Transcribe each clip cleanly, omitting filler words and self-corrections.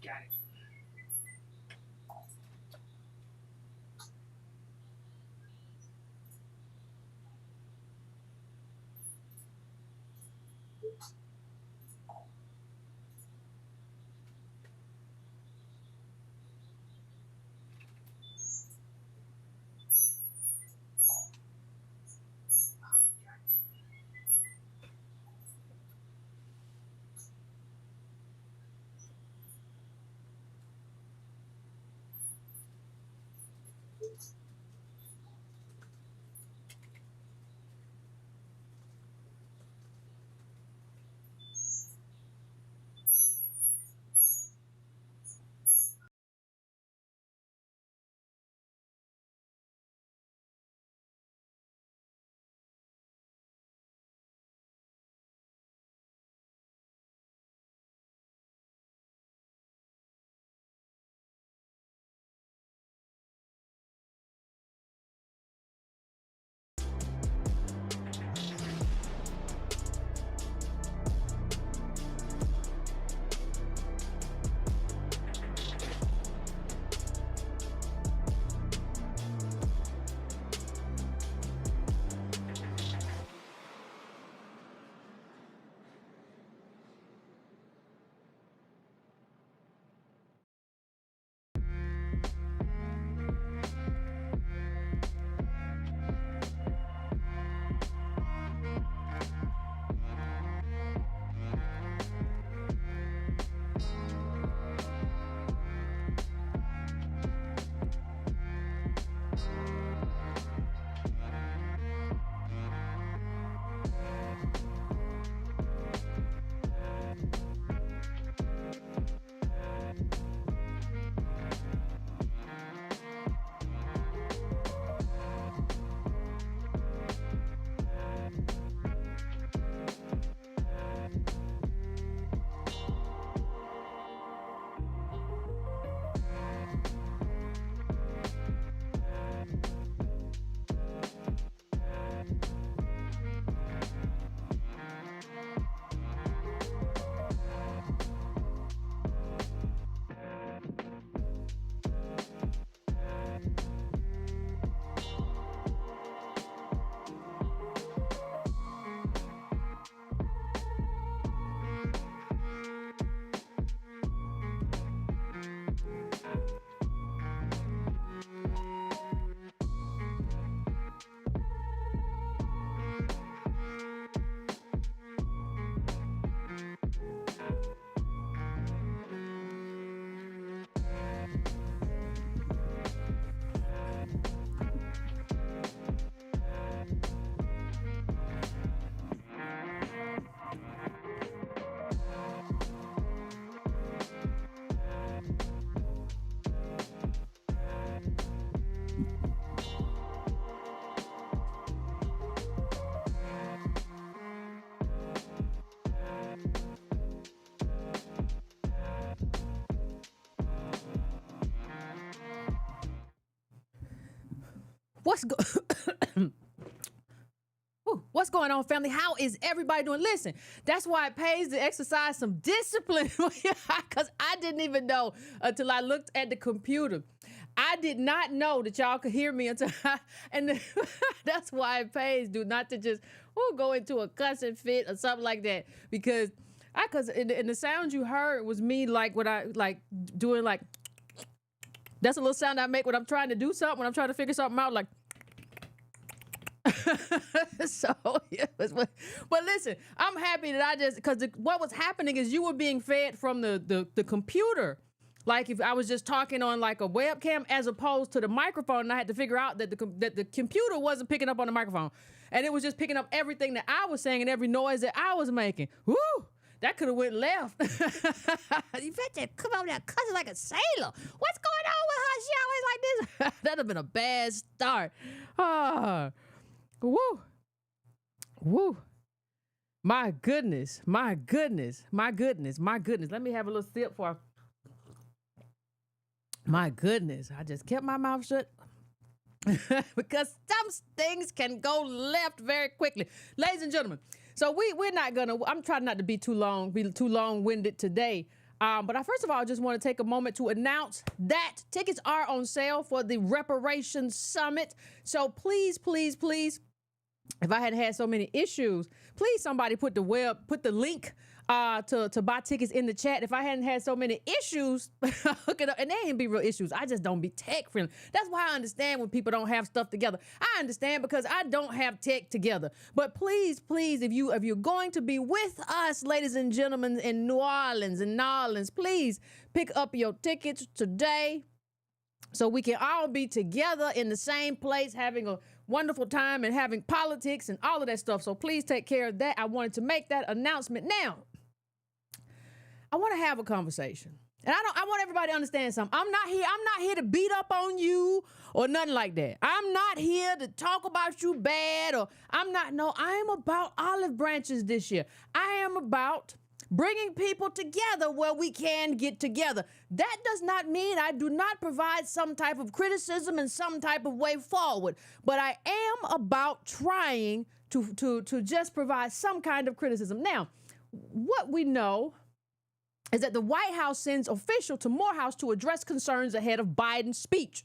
Got it. What's what's going on, family? How is everybody doing? Listen, that's why it pays to exercise some discipline, because I didn't even know until I looked at the computer. I did not know that y'all could hear me until that's why it pays not to just go into a cussing fit or something like that, because the sound you heard was me, like what I like doing, like that's a little sound I make when I'm trying to do something, when I'm trying to figure something out, like. So yeah, but listen, I'm happy that because what was happening is you were being fed from the computer. Like if I was just talking on like a webcam as opposed to the microphone, and I had to figure out that the computer wasn't picking up on the microphone, and it was just picking up everything that I was saying and every noise that I was making. Woo! That could have went left. You bet you come over there cussing like a sailor. What's going on with her? She always like this. That'd have been a bad start. Woo. Woo. My goodness. My goodness. My goodness. My goodness. Let me have a little sip for. My goodness. I just kept my mouth shut. Because some things can go left very quickly. Ladies and gentlemen, so we're not gonna, I'm trying not to be too long-winded today. But I first of all just want to take a moment to announce that tickets are on sale for the Reparations Summit. So please, please, please, if I hadn't had so many issues, please somebody put the link to buy tickets in the chat. If I hadn't had so many issues, hook it up. And they ain't be real issues. I just don't be tech friendly. That's why I understand when people don't have stuff together. I understand because I don't have tech together. But please, please, if you're going to be with us, ladies and gentlemen, in New Orleans, please pick up your tickets today so we can all be together in the same place, having a wonderful time and having politics and all of that stuff. So please take care of that. I wanted to make that announcement. Now, I want to have a conversation. And I want everybody to understand something. I'm not here to beat up on you or nothing like that. I'm not here to talk about you bad, or I am about olive branches this year. I am about bringing people together where we can get together. That does not mean I do not provide some type of criticism and some type of way forward, but I am about trying to just provide some kind of criticism. Now, what we know is that the White House sends official to Morehouse to address concerns ahead of Biden's speech.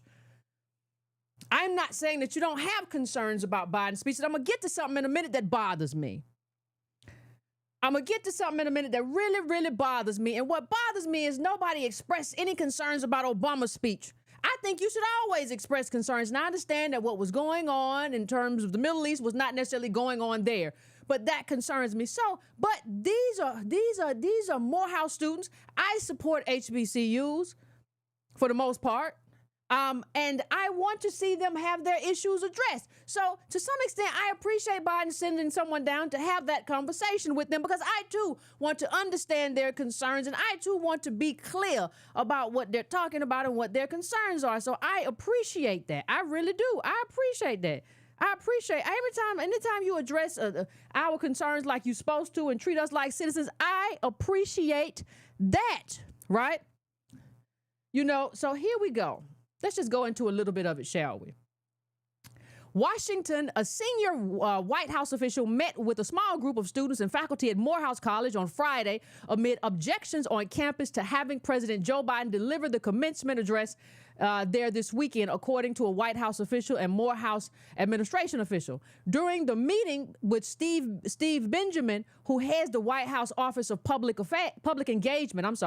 I'm not saying that you don't have concerns about Biden's speech, and I'm going to get to something in a minute that bothers me. I'm going to get to something in a minute that really, really bothers me. And what bothers me is nobody expressed any concerns about Obama's speech. I think you should always express concerns. And I understand that what was going on in terms of the Middle East was not necessarily going on there, but that concerns me. So, but these are Morehouse students. I support HBCUs for the most part. And I want to see them have their issues addressed. So to some extent, I appreciate Biden sending someone down to have that conversation with them, because I too want to understand their concerns, and I too want to be clear about what they're talking about and what their concerns are. So I appreciate that. I really do. I appreciate that. I appreciate anytime you address our concerns like you're supposed to and treat us like citizens, I appreciate that, right? You know, so here we go. Let's just go into a little bit of it, shall we? Washington, a senior White House official met with a small group of students and faculty at Morehouse College on Friday amid objections on campus to having President Joe Biden deliver the commencement address there this weekend, according to a White House official and Morehouse administration official. During the meeting with Steve Benjamin, who heads the White House Office of Public Engagement,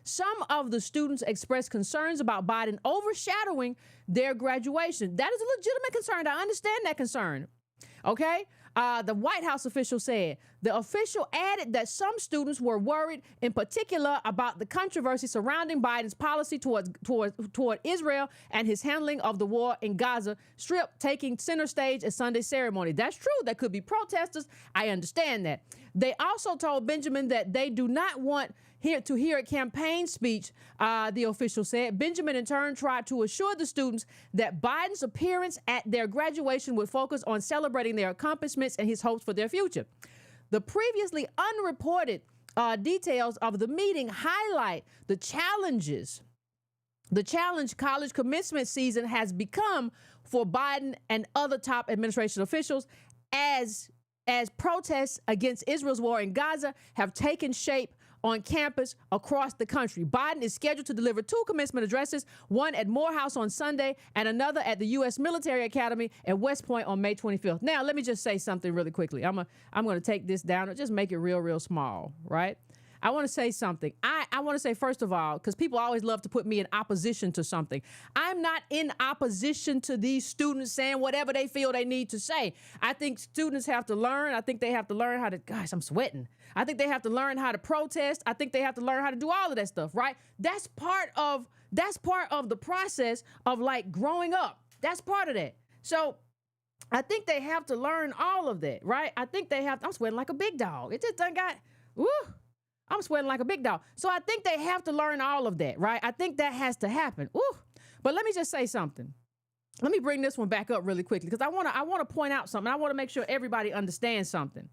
some of the students expressed concerns about Biden overshadowing their graduation. That is a legitimate concern. I understand that concern. Okay? The White House official said. The official added that some students were worried, in particular, about the controversy surrounding Biden's policy toward Israel and his handling of the war in Gaza Strip, taking center stage at Sunday's ceremony. That's true. There could be protesters. I understand that. They also told Benjamin that they do not want to hear a campaign speech, the official said. Benjamin, in turn, tried to assure the students that Biden's appearance at their graduation would focus on celebrating their accomplishments and his hopes for their future. The previously unreported details of the meeting highlight the challenge college commencement season has become for Biden and other top administration officials as protests against Israel's war in Gaza have taken shape on campus across the country. Biden is scheduled to deliver 2 commencement addresses, one at Morehouse on Sunday and another at the U.S. Military Academy at West Point on May 25th. Now, let me just say something really quickly. I'm going to take this down and just make it real small, right? I want to say something. I want to say, first of all, because people always love to put me in opposition to something. I'm not in opposition to these students saying whatever they feel they need to say. I think students have to learn. I think they have to learn how to, gosh, I'm sweating. I think they have to learn how to protest. I think they have to learn how to do all of that stuff, right? That's part of the process of like growing up. That's part of that. So I think they have to learn all of that, right? I think they have, I'm sweating like a big dog. It just done got, woo. I'm sweating like a big dog. So I think they have to learn all of that, right? I think that has to happen. Ooh. But let me just say something. Let me bring this one back up really quickly because I want to point out something. I want to make sure everybody understands something.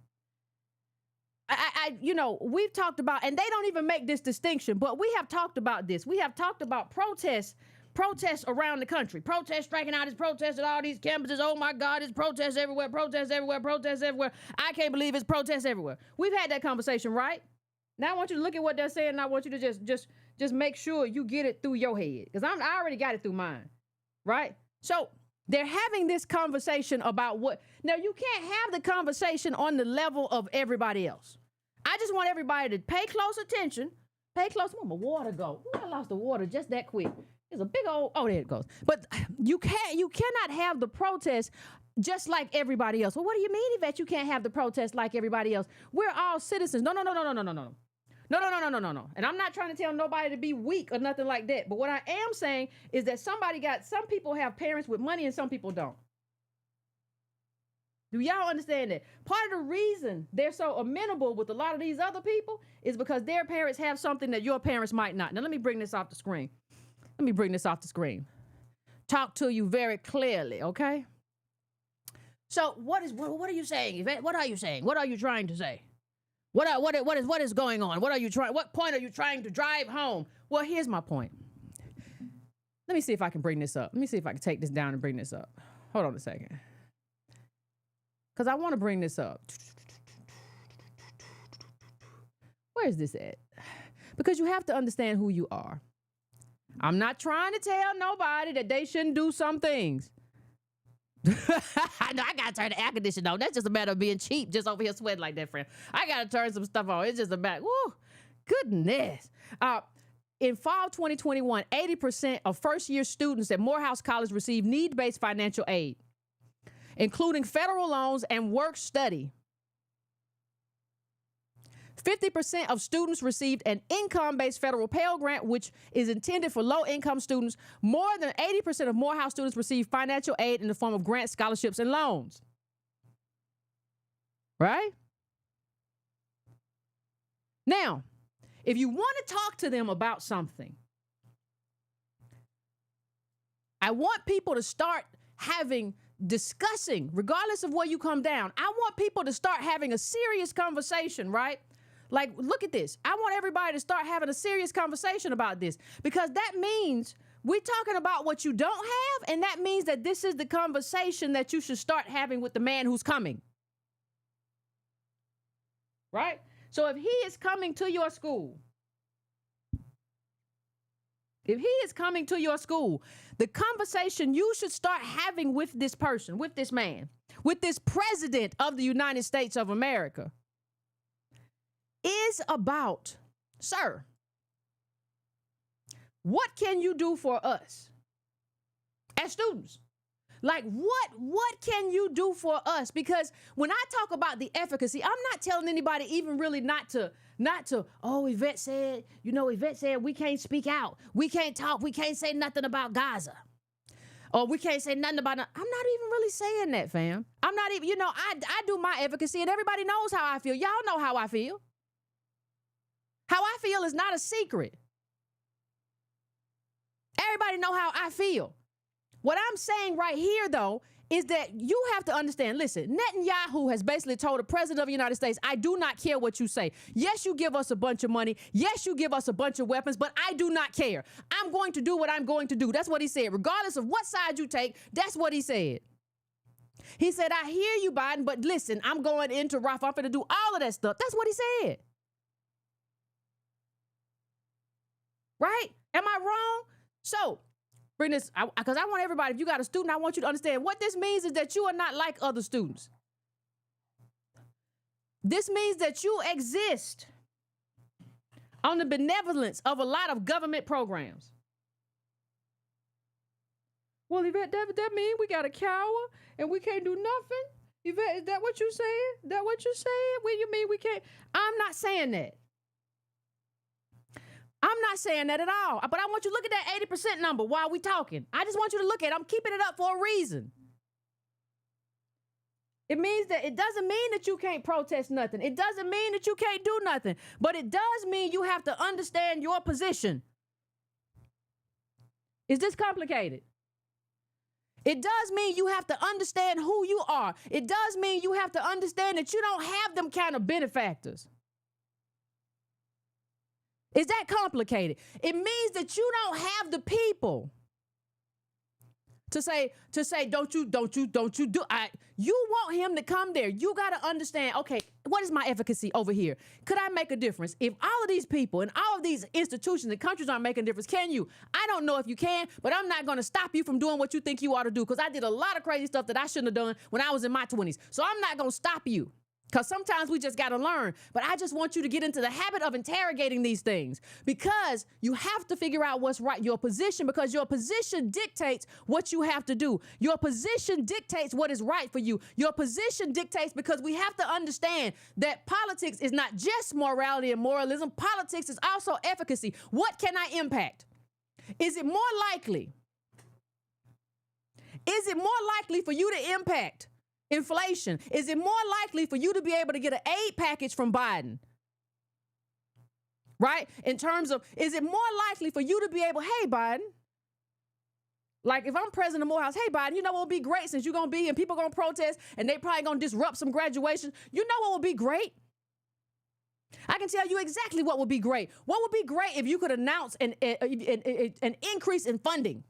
We've talked about, and they don't even make this distinction, but we have talked about this. We have talked about protests around the country. Protests striking out, is protests at all these campuses. Oh my God, it's protests everywhere, protests everywhere, protests everywhere. I can't believe it's protests everywhere. We've had that conversation, right? Now I want you to look at what they're saying, and I want you to just make sure you get it through your head. Because I already got it through mine. Right? So they're having this conversation about what. Now you can't have the conversation on the level of everybody else. I just want everybody to pay close attention. Pay close. Where my water go? Ooh, I lost the water just that quick. It's a big old, oh, there it goes. But you cannot have the protest just like everybody else. Well, what do you mean, Yvette, you can't have the protest like everybody else? We're all citizens. No. And I'm not trying to tell nobody to be weak or nothing like that. But what I am saying is that some people have parents with money and some people don't. Do y'all understand that? Part of the reason they're so amenable with a lot of these other people is because their parents have something that your parents might not. Now, let me bring this off the screen. Talk to you very clearly, okay? So what are you saying, Yvette? What are you saying? What are you trying to say? What is going on? What point are you trying to drive home? Well, here's my point. Let me see if I can bring this up. Let me see if I can take this down and bring this up. Hold on a second. Because I want to bring this up. Where is this at? Because you have to understand who you are. I'm not trying to tell nobody that they shouldn't do some things. I know I gotta turn the air conditioner on. That's just a matter of being cheap, just over here sweating like that, friend. I gotta turn some stuff on. It's just a matter. Woo, goodness. In fall 2021, 80% of first-year students at Morehouse College received need-based financial aid, including federal loans and work study. 50% of students received an income-based federal Pell Grant, which is intended for low-income students. More than 80% of Morehouse students receive financial aid in the form of grants, scholarships, and loans. Right? Now, if you want to talk to them about something, I want people to start discussing, regardless of where you come down. I want people to start having a serious conversation, right? Like, look at this. I want everybody to start having a serious conversation about this because that means we're talking about what you don't have, and that means that this is the conversation that you should start having with the man who's coming. Right? So if he is coming to your school, the conversation you should start having with this person, with this man, with this president of the United States of America, is about, sir, what can you do for us as students? Like, what can you do for us? Because when I talk about the efficacy, I'm not telling anybody even really not to, oh, Yvette said we can't speak out. We can't talk. We can't say nothing about Gaza. Or we can't say nothing about it. I'm not even really saying that, fam. I'm not even, I do my advocacy and everybody knows how I feel. Y'all know how I feel. How I feel is not a secret. Everybody know how I feel. What I'm saying right here, though, is that you have to understand, listen, Netanyahu has basically told the president of the United States, I do not care what you say. Yes, you give us a bunch of money. Yes, you give us a bunch of weapons, but I do not care. I'm going to do what I'm going to do. That's what he said. Regardless of what side you take, that's what he said. He said, I hear you, Biden, but listen, I'm going into Rafah. I'm going to do all of that stuff. That's what he said. Right? Am I wrong? So, bring this, because I want everybody, if you got a student, I want you to understand what this means is that you are not like other students. This means that you exist on the benevolence of a lot of government programs. Well, Yvette, that means we got to cower and we can't do nothing? Yvette, is that what you saying? That what you saying? What do you mean we can't? I'm not saying that. I'm not saying that at all. But I want you to look at that 80% number while we talking. I just want you to look at it. I'm keeping it up for a reason. It means that it doesn't mean that you can't protest nothing. It doesn't mean that you can't do nothing. But it does mean you have to understand your position. Is this complicated? It does mean you have to understand who you are. It does mean you have to understand that you don't have them kind of benefactors. Is that complicated? It means that you don't have the people to say, don't you do, you want him to come there. You got to understand, okay, what is my efficacy over here? Could I make a difference? If all of these people and all of these institutions and countries aren't making a difference, can you? I don't know if you can, but I'm not going to stop you from doing what you think you ought to do, because I did a lot of crazy stuff that I shouldn't have done when I was in my 20s. So I'm not going to stop you. Because sometimes we just got to learn. But I just want you to get into the habit of interrogating these things, because you have to figure out what's right, your position, because your position dictates what you have to do. Your position dictates what is right for you. Your position dictates, because we have to understand that politics is not just morality and moralism. Politics is also efficacy. What can I impact? Is it more likely? Is it more likely for you to impact inflation? Is it more likely for you to be able to get an aid package from Biden? Right? In terms of, is it more likely for you to be able, hey, Biden, like if I'm president of Morehouse, hey, Biden, you know what would be great, since you're going to be and people going to protest and they probably going to disrupt some graduation? You know what would be great? I can tell you exactly what would be great. What would be great if you could announce an increase in funding?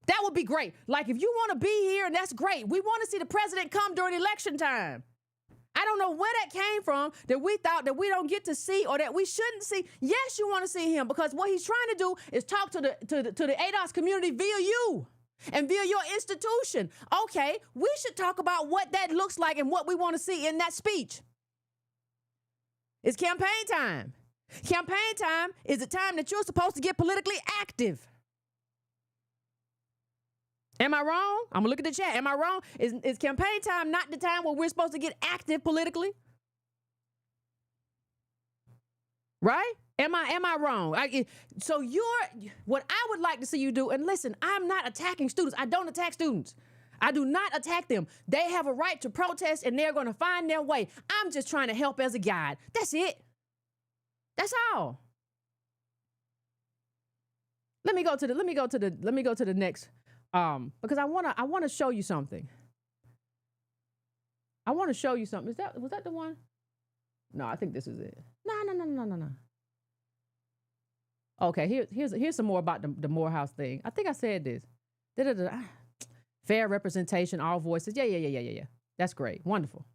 That would be great. Like, if you want to be here, and that's great. We want to see the president come during election time. I don't know where that came from, that we thought that we don't get to see or that we shouldn't see. Yes, you want to see him, because what he's trying to do is talk to the ADOS community via you and via your institution. Okay, we should talk about what that looks like and what we want to see in that speech. It's campaign time. Campaign time is the time that you're supposed to get politically active. Am I wrong? I'm gonna look at the chat. Am I wrong? Is campaign time not the time where we're supposed to get active politically? Right? Am I wrong? So what I would like to see you do, and listen, I'm not attacking students. I don't attack students. I do not attack them. They have a right to protest, and they're going to find their way. I'm just trying to help as a guide. That's it. That's all. Let me go to the next. Because I want to show you something. I want to show you something. Was that the one? No, I think this is it. No. Okay, here's some more about the Morehouse thing. I think I said this. Fair representation, all voices. Yeah. That's great. Wonderful.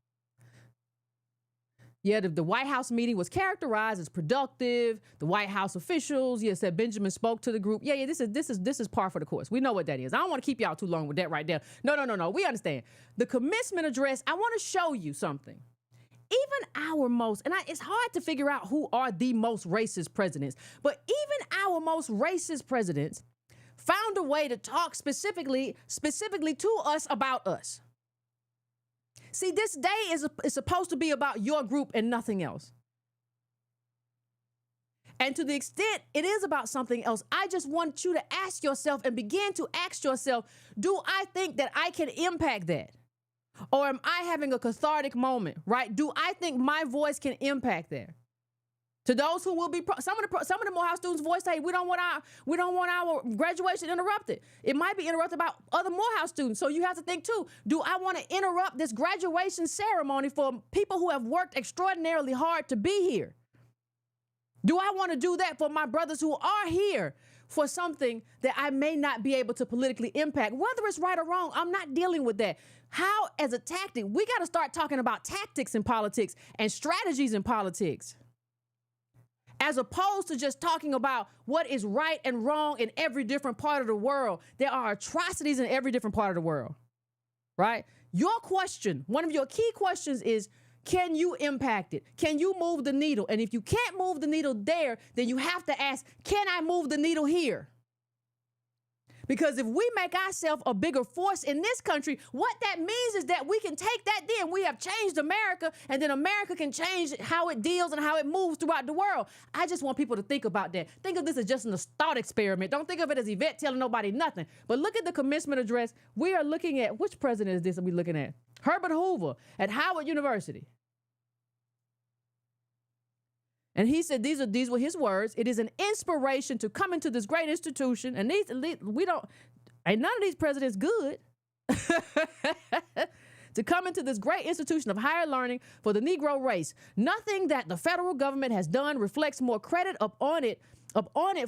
Yeah, the White House meeting was characterized as productive. The White House officials, said Benjamin spoke to the group. Yeah, this is par for the course. We know what that is. I don't want to keep y'all too long with that right there. No. We understand. The commencement address, I want to show you something. Even our most, and it's hard to figure out who are the most racist presidents, but even our most racist presidents found a way to talk specifically to us about us. See, this day is supposed to be about your group and nothing else. And to the extent it is about something else, I just want you to ask yourself and begin to ask yourself, do I think that I can impact that? Or am I having a cathartic moment, right? Do I think my voice can impact that? To those who will be, some of the Morehouse students voice say we don't want our graduation interrupted. It might be interrupted by other Morehouse students. So you have to think too, do I want to interrupt this graduation ceremony for people who have worked extraordinarily hard to be here? Do I want to do that for my brothers who are here for something that I may not be able to politically impact? Whether it's right or wrong, I'm not dealing with that. How, as a tactic, we got to start talking about tactics in politics and strategies in politics, as opposed to just talking about what is right and wrong in every different part of the world. There are atrocities in every different part of the world, right? Your question, one of your key questions is, can you impact it? Can you move the needle? And if you can't move the needle there, then you have to ask, can I move the needle here? Because if we make ourselves a bigger force in this country, what that means is that we can take that then. We have changed America, and then America can change how it deals and how it moves throughout the world. I just want people to think about that. Think of this as just a thought experiment. Don't think of it as Yvette telling nobody nothing. But look at the commencement address. We are looking at, which president is this that we're looking at? Herbert Hoover at Howard University. And he said, these were his words. It is an inspiration to come into this great institution. And ain't none of these presidents good. To come into this great institution of higher learning for the Negro race. Nothing that the federal government has done reflects more credit upon it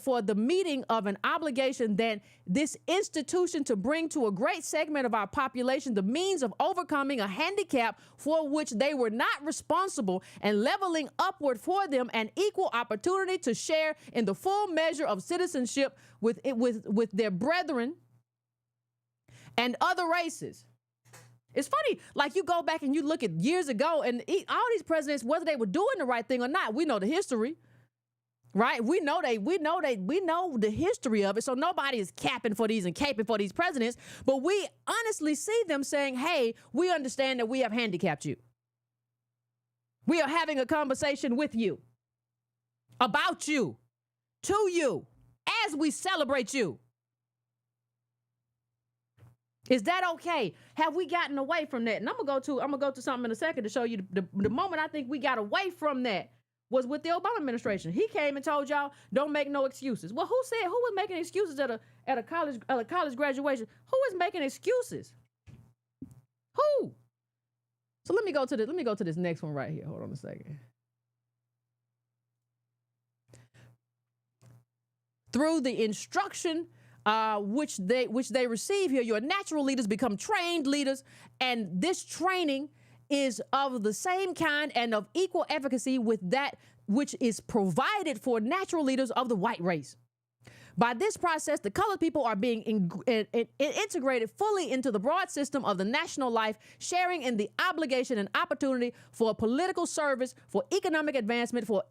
for the meeting of an obligation than this institution to bring to a great segment of our population the means of overcoming a handicap for which they were not responsible and leveling upward for them an equal opportunity to share in the full measure of citizenship with their brethren and other races. It's funny, like you go back and you look at years ago and all these presidents, whether they were doing the right thing or not, we know the history. Right? We know the history of it. So nobody is capping for these and caping for these presidents. But we honestly see them saying, hey, we understand that we have handicapped you. We are having a conversation with you, about you, to you, as we celebrate you. Is that okay? Have we gotten away from that? And I'm gonna go to something in a second to show you the moment I think we got away from that was with the Obama administration. He came and told y'all, don't make no excuses. Well, who was making excuses at a college graduation? Who is making excuses? Who? So let me go to this next one right here. Hold on a second. Through the instruction which they receive here, your natural leaders become trained leaders, and this training is of the same kind and of equal efficacy with that which is provided for natural leaders of the white race. By this process, the colored people are being integrated fully into the broad system of the national life, sharing in the obligation and opportunity for political service, for economic advancement, for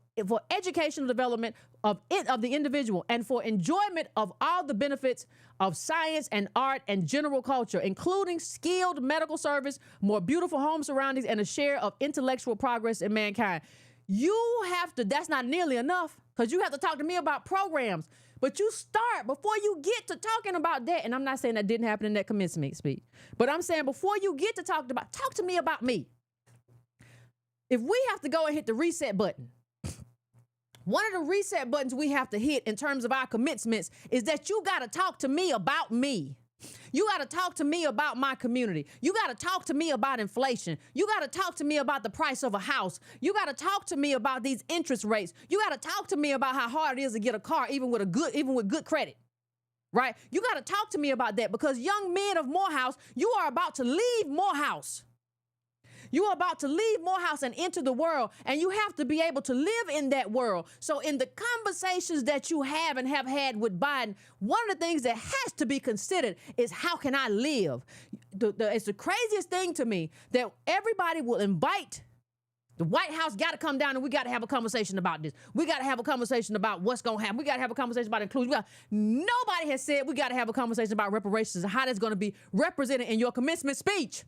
educational development of the individual, and for enjoyment of all the benefits of science and art and general culture, including skilled medical service, more beautiful home surroundings, and a share of intellectual progress in mankind. That's not nearly enough, because you have to talk to me about programs. But you start before you get to talking about that. And I'm not saying that didn't happen in that commencement speech, but I'm saying before you get to talk to me about me. If we have to go and hit the reset button, one of the reset buttons we have to hit in terms of our commencements is that you got to talk to me about me. You got to talk to me about my community. You got to talk to me about inflation. You got to talk to me about the price of a house. You got to talk to me about these interest rates. You got to talk to me about how hard it is to get a car, even with good credit, right? You got to talk to me about that, because young men of Morehouse, you are about to leave Morehouse. You are about to leave Morehouse and enter the world, and you have to be able to live in that world. So in the conversations that you have and have had with Biden, one of the things that has to be considered is, how can I live? It's the craziest thing to me that everybody will invite. The White House got to come down and we got to have a conversation about this. We got to have a conversation about what's going to happen. We got to have a conversation about inclusion. Nobody has said we got to have a conversation about reparations and how that's going to be represented in your commencement speech.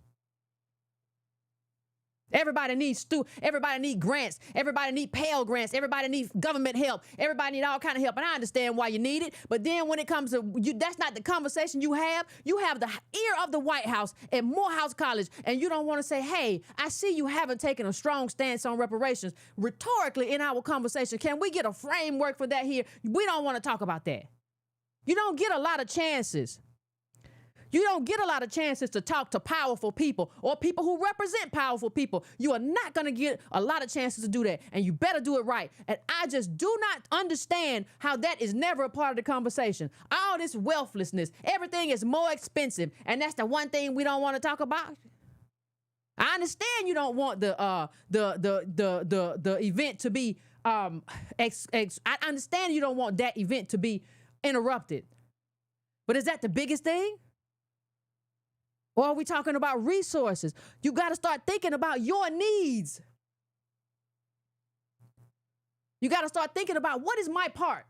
Everybody needs grants. Everybody need Pell grants. Everybody needs government help. Everybody need all kind of help. And I understand why you need it. But then when it comes to you, that's not the conversation you have. You have the ear of the White House at Morehouse College, and you don't want to say, hey, I see you haven't taken a strong stance on reparations. Rhetorically in our conversation, can we get a framework for that here? We don't want to talk about that. You don't get a lot of chances. You don't get a lot of chances to talk to powerful people or people who represent powerful people. You are not going to get a lot of chances to do that, and you better do it right. And I just do not understand how that is never a part of the conversation. All this wealthlessness, everything is more expensive, and that's the one thing we don't want to talk about. I understand you don't want the event to be I understand you don't want that event to be interrupted, but is that the biggest thing? Or are we talking about resources? You got to start thinking about your needs. You got to start thinking about, what is my part?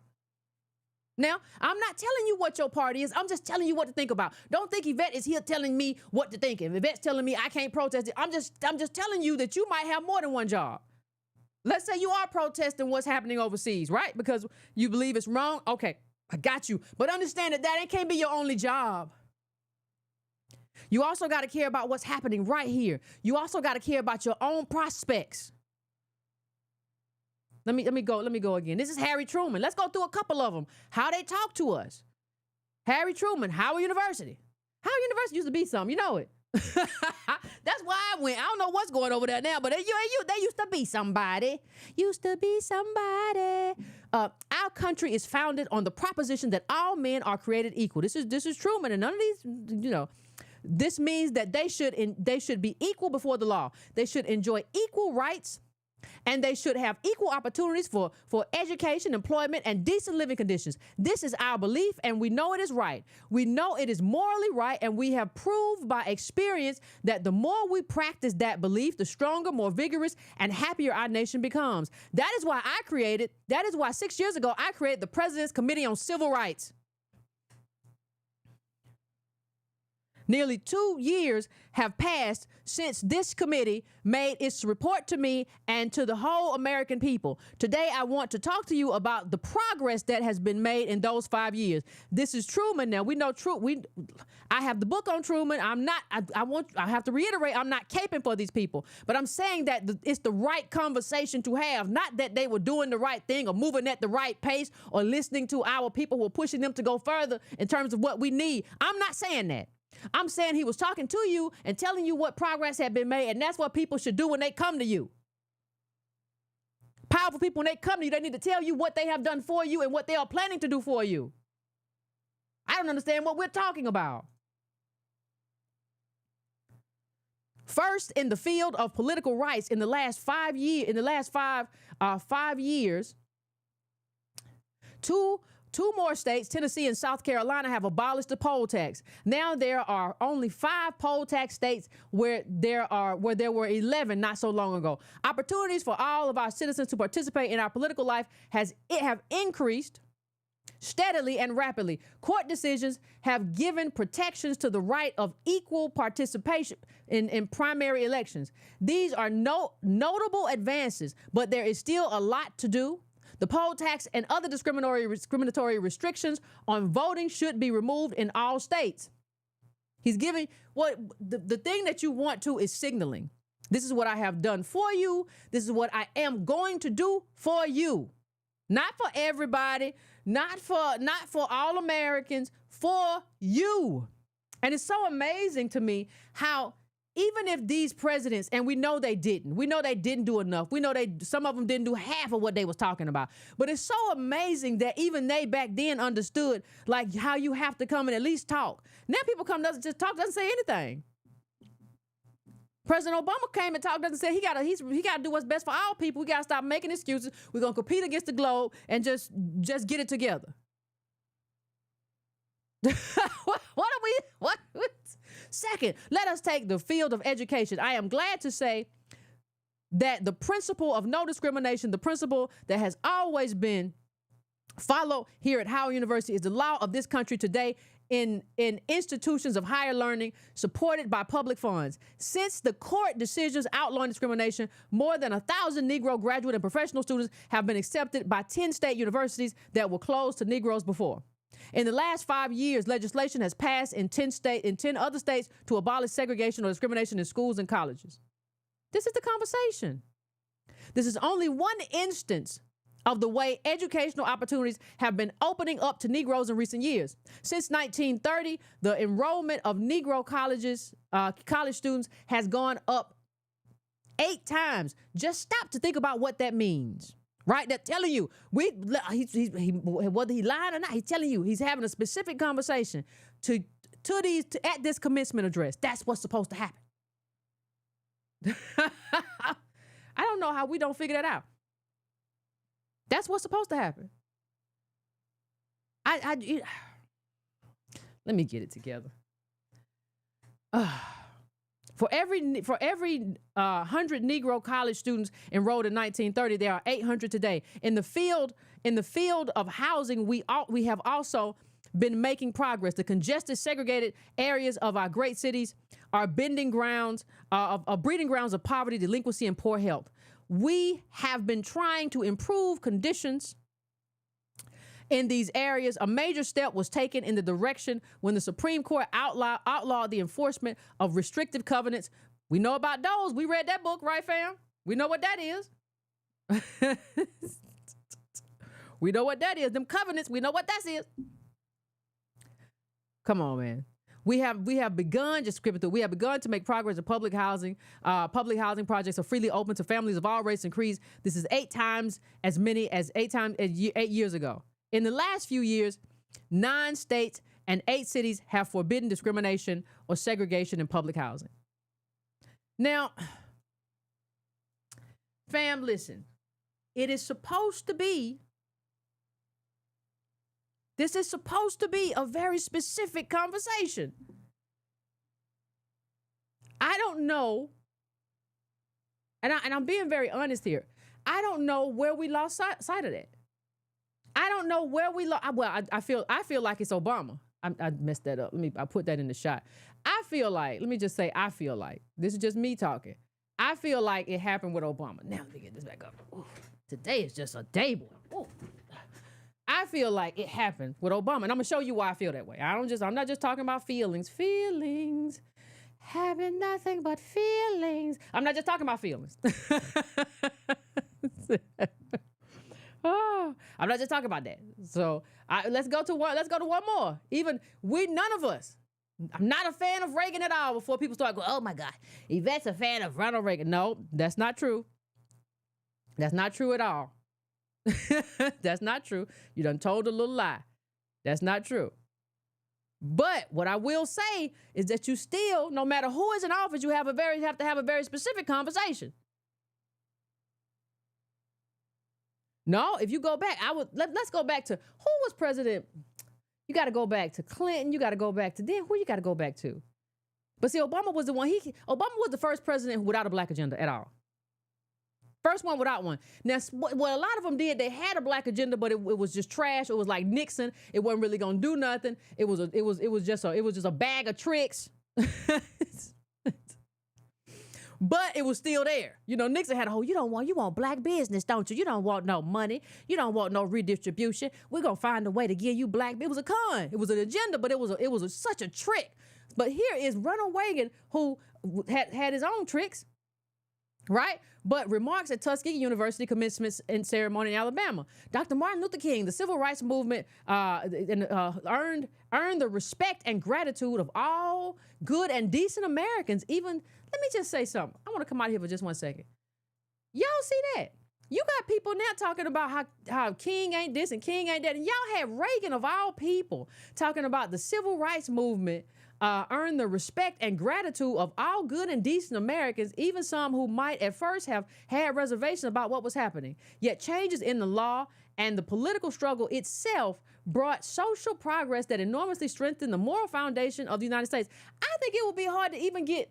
Now, I'm not telling you what your part is. I'm just telling you what to think about. Don't think Yvette is here telling me what to think. If Yvette's telling me I can't protest it, I'm just telling you that you might have more than one job. Let's say you are protesting what's happening overseas, right? Because you believe it's wrong. Okay, I got you. But understand that can't be your only job. You also got to care about what's happening right here. You also got to care about your own prospects. Let me go again. This is Harry Truman. Let's go through a couple of them. How they talk to us. Harry Truman, Howard University. Howard University used to be something, you know it. That's why I went. I don't know what's going over there now, but they used to be somebody. Used to be somebody. Our country is founded on the proposition that all men are created equal. This is Truman, and none of these, this means that they should be equal before the law. They should enjoy equal rights, and they should have equal opportunities for education, employment, and decent living conditions. This is our belief, and we know it is right. We know it is morally right, and we have proved by experience that the more we practice that belief, the stronger, more vigorous, and happier our nation becomes. That is why 6 years ago, I created the President's Committee on Civil Rights. Nearly 2 years have passed since this committee made its report to me and to the whole American people. Today, I want to talk to you about the progress that has been made in those 5 years. This is Truman. Now, we know I have the book on Truman. I have to reiterate, I'm not caping for these people, but I'm saying that it's the right conversation to have, not that they were doing the right thing or moving at the right pace or listening to our people who are pushing them to go further in terms of what we need. I'm not saying that. I'm saying he was talking to you and telling you what progress had been made, and that's what people should do when they come to you. Powerful people, when they come to you, they need to tell you what they have done for you and what they are planning to do for you. I don't understand what we're talking about. First, in the field of political rights, in the last 5 years, Two more states, Tennessee and South Carolina, have abolished the poll tax. Now there are only 5 poll tax states where there were 11 not so long ago. Opportunities for all of our citizens to participate in our political life have increased steadily and rapidly. Court decisions have given protections to the right of equal participation in primary elections. These are notable advances, but there is still a lot to do. The poll tax and other discriminatory restrictions on voting should be removed in all states. He's giving the thing that you want to is signaling. This is what I have done for you. This is what I am going to do for you. Not for everybody, not for all Americans, for you. And it's so amazing to me how even if these presidents, and we know they didn't do enough. We know some of them didn't do half of what they was talking about. But it's so amazing that even they back then understood like how you have to come and at least talk. Now people come doesn't just talk, doesn't say anything. President Obama came and talked, doesn't say he got to do what's best for all people. We got to stop making excuses. We're going to compete against the globe and just get it together. What? Second, let us take the field of education. I am glad to say that the principle of no discrimination, the principle that has always been followed here at Howard University, is the law of this country today. in institutions of higher learning supported by public funds. Since the court decisions outlawing discrimination, more than 1,000 Negro graduate and professional students have been accepted by 10 state universities that were closed to Negroes before. In the last 5 years, legislation has passed in 10 other states to abolish segregation or discrimination in schools and colleges. This is the conversation. This is only one instance of the way educational opportunities have been opening up to Negroes in recent years. Since 1930, the enrollment of Negro college students has gone up 8 times. Just stop to think about what that means, right? They're telling you, whether he lying or not, he's telling you he's having a specific conversation at this commencement address. That's what's supposed to happen. I don't know how we don't figure that out. That's what's supposed to happen. Let me get it together. For every 100 Negro college students enrolled in 1930, there are 800 today. In the field of housing, we have also been making progress. The congested, segregated areas of our great cities are breeding grounds of poverty, delinquency, and poor health. We have been trying to improve conditions in these areas. A major step was taken in the direction when the Supreme Court outlawed the enforcement of restrictive covenants. We know about those. We read that book, right, fam? We know what that is. We know what that is. Them covenants, we know what that is. Come on, man. We have begun, just skip it through. We have begun to make progress in public housing. Public housing projects are freely open to families of all races and creeds. This is 8 times as many as 8 years ago. In the last few years, 9 states and 8 cities have forbidden discrimination or segregation in public housing. Now, fam, listen. This is supposed to be a very specific conversation. I don't know, and I'm being very honest here. I don't know where we lost sight of that. I don't know where we lost. Well, I feel like it's Obama. I messed that up. I put that in the shot. I feel like this is just me talking. I feel like it happened with Obama. Now let me get this back up. Ooh, today is just a day, boy. Ooh. I feel like it happened with Obama, and I'm gonna show you why I feel that way. I'm not just talking about feelings. Feelings, having nothing but feelings. I'm not just talking about feelings. I'm not just talking about that. So let's go to one more. None of us. I'm not a fan of Reagan at all. Before people start going, oh my God, Yvette's a fan of Ronald Reagan. No, that's not true. That's not true at all. That's not true. You done told a little lie. That's not true. But what I will say is that you still, no matter who is in office, you have to have a very specific conversation. No, if you go back, let's go back to who was president. You got to go back to Clinton. You got to go back to who you got to go back to. But see, Obama was the first president without a black agenda at all. First one without one. Now, what a lot of them did, they had a black agenda, but it was just trash. It was like Nixon. It wasn't really gonna do nothing. It was just a bag of tricks. But it was still there. You know, Nixon had a whole, you want black business, don't you? You don't want no money. You don't want no redistribution. We're gonna find a way to give you black. It was a con. It was an agenda, but it was such a trick. But here is Ronald Reagan, who had his own tricks. Right? But remarks at Tuskegee University commencement ceremony in Alabama. Dr. Martin Luther King, the civil rights movement earned the respect and gratitude of all good and decent Americans. Even, let me just say something. I want to come out here for just 1 second. Y'all see that? You got people now talking about how King ain't this and King ain't that. And y'all had Reagan, of all people, talking about the civil rights movement earn the respect and gratitude of all good and decent Americans, even some who might at first have had reservations about what was happening. Yet changes in the law and the political struggle itself brought social progress that enormously strengthened the moral foundation of the United States. I think it would be hard to even get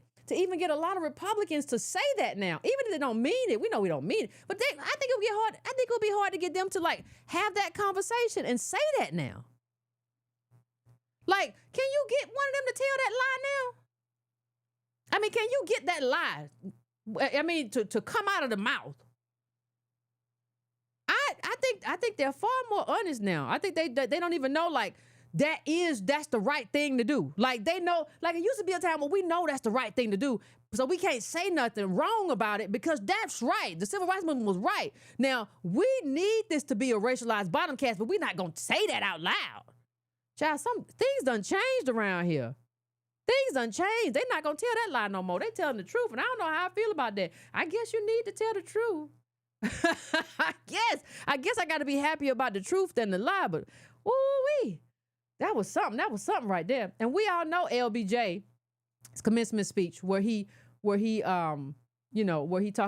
a lot of Republicans to say that now, even if they don't mean it. We know we don't mean it, but I think it would get hard. I think it would be hard to get them to have that conversation and say that now. Like, can you get one of them to tell that lie now? I mean, can you get that lie? I mean, to come out of the mouth. I think they're far more honest now. I think they don't even know, like, that's the right thing to do. Like, they know, like, it used to be a time where we know that's the right thing to do, so we can't say nothing wrong about it because that's right. The civil rights movement was right. Now, we need this to be a racialized bottom caste, but we're not going to say that out loud. Child, some things done changed around here. Things done changed. They're not going to tell that lie no more. They telling the truth, and I don't know how I feel about that. I guess you need to tell the truth. I guess I got to be happier about the truth than the lie, but ooh-wee. That was something right there. And we all know LBJ's commencement speech where he talked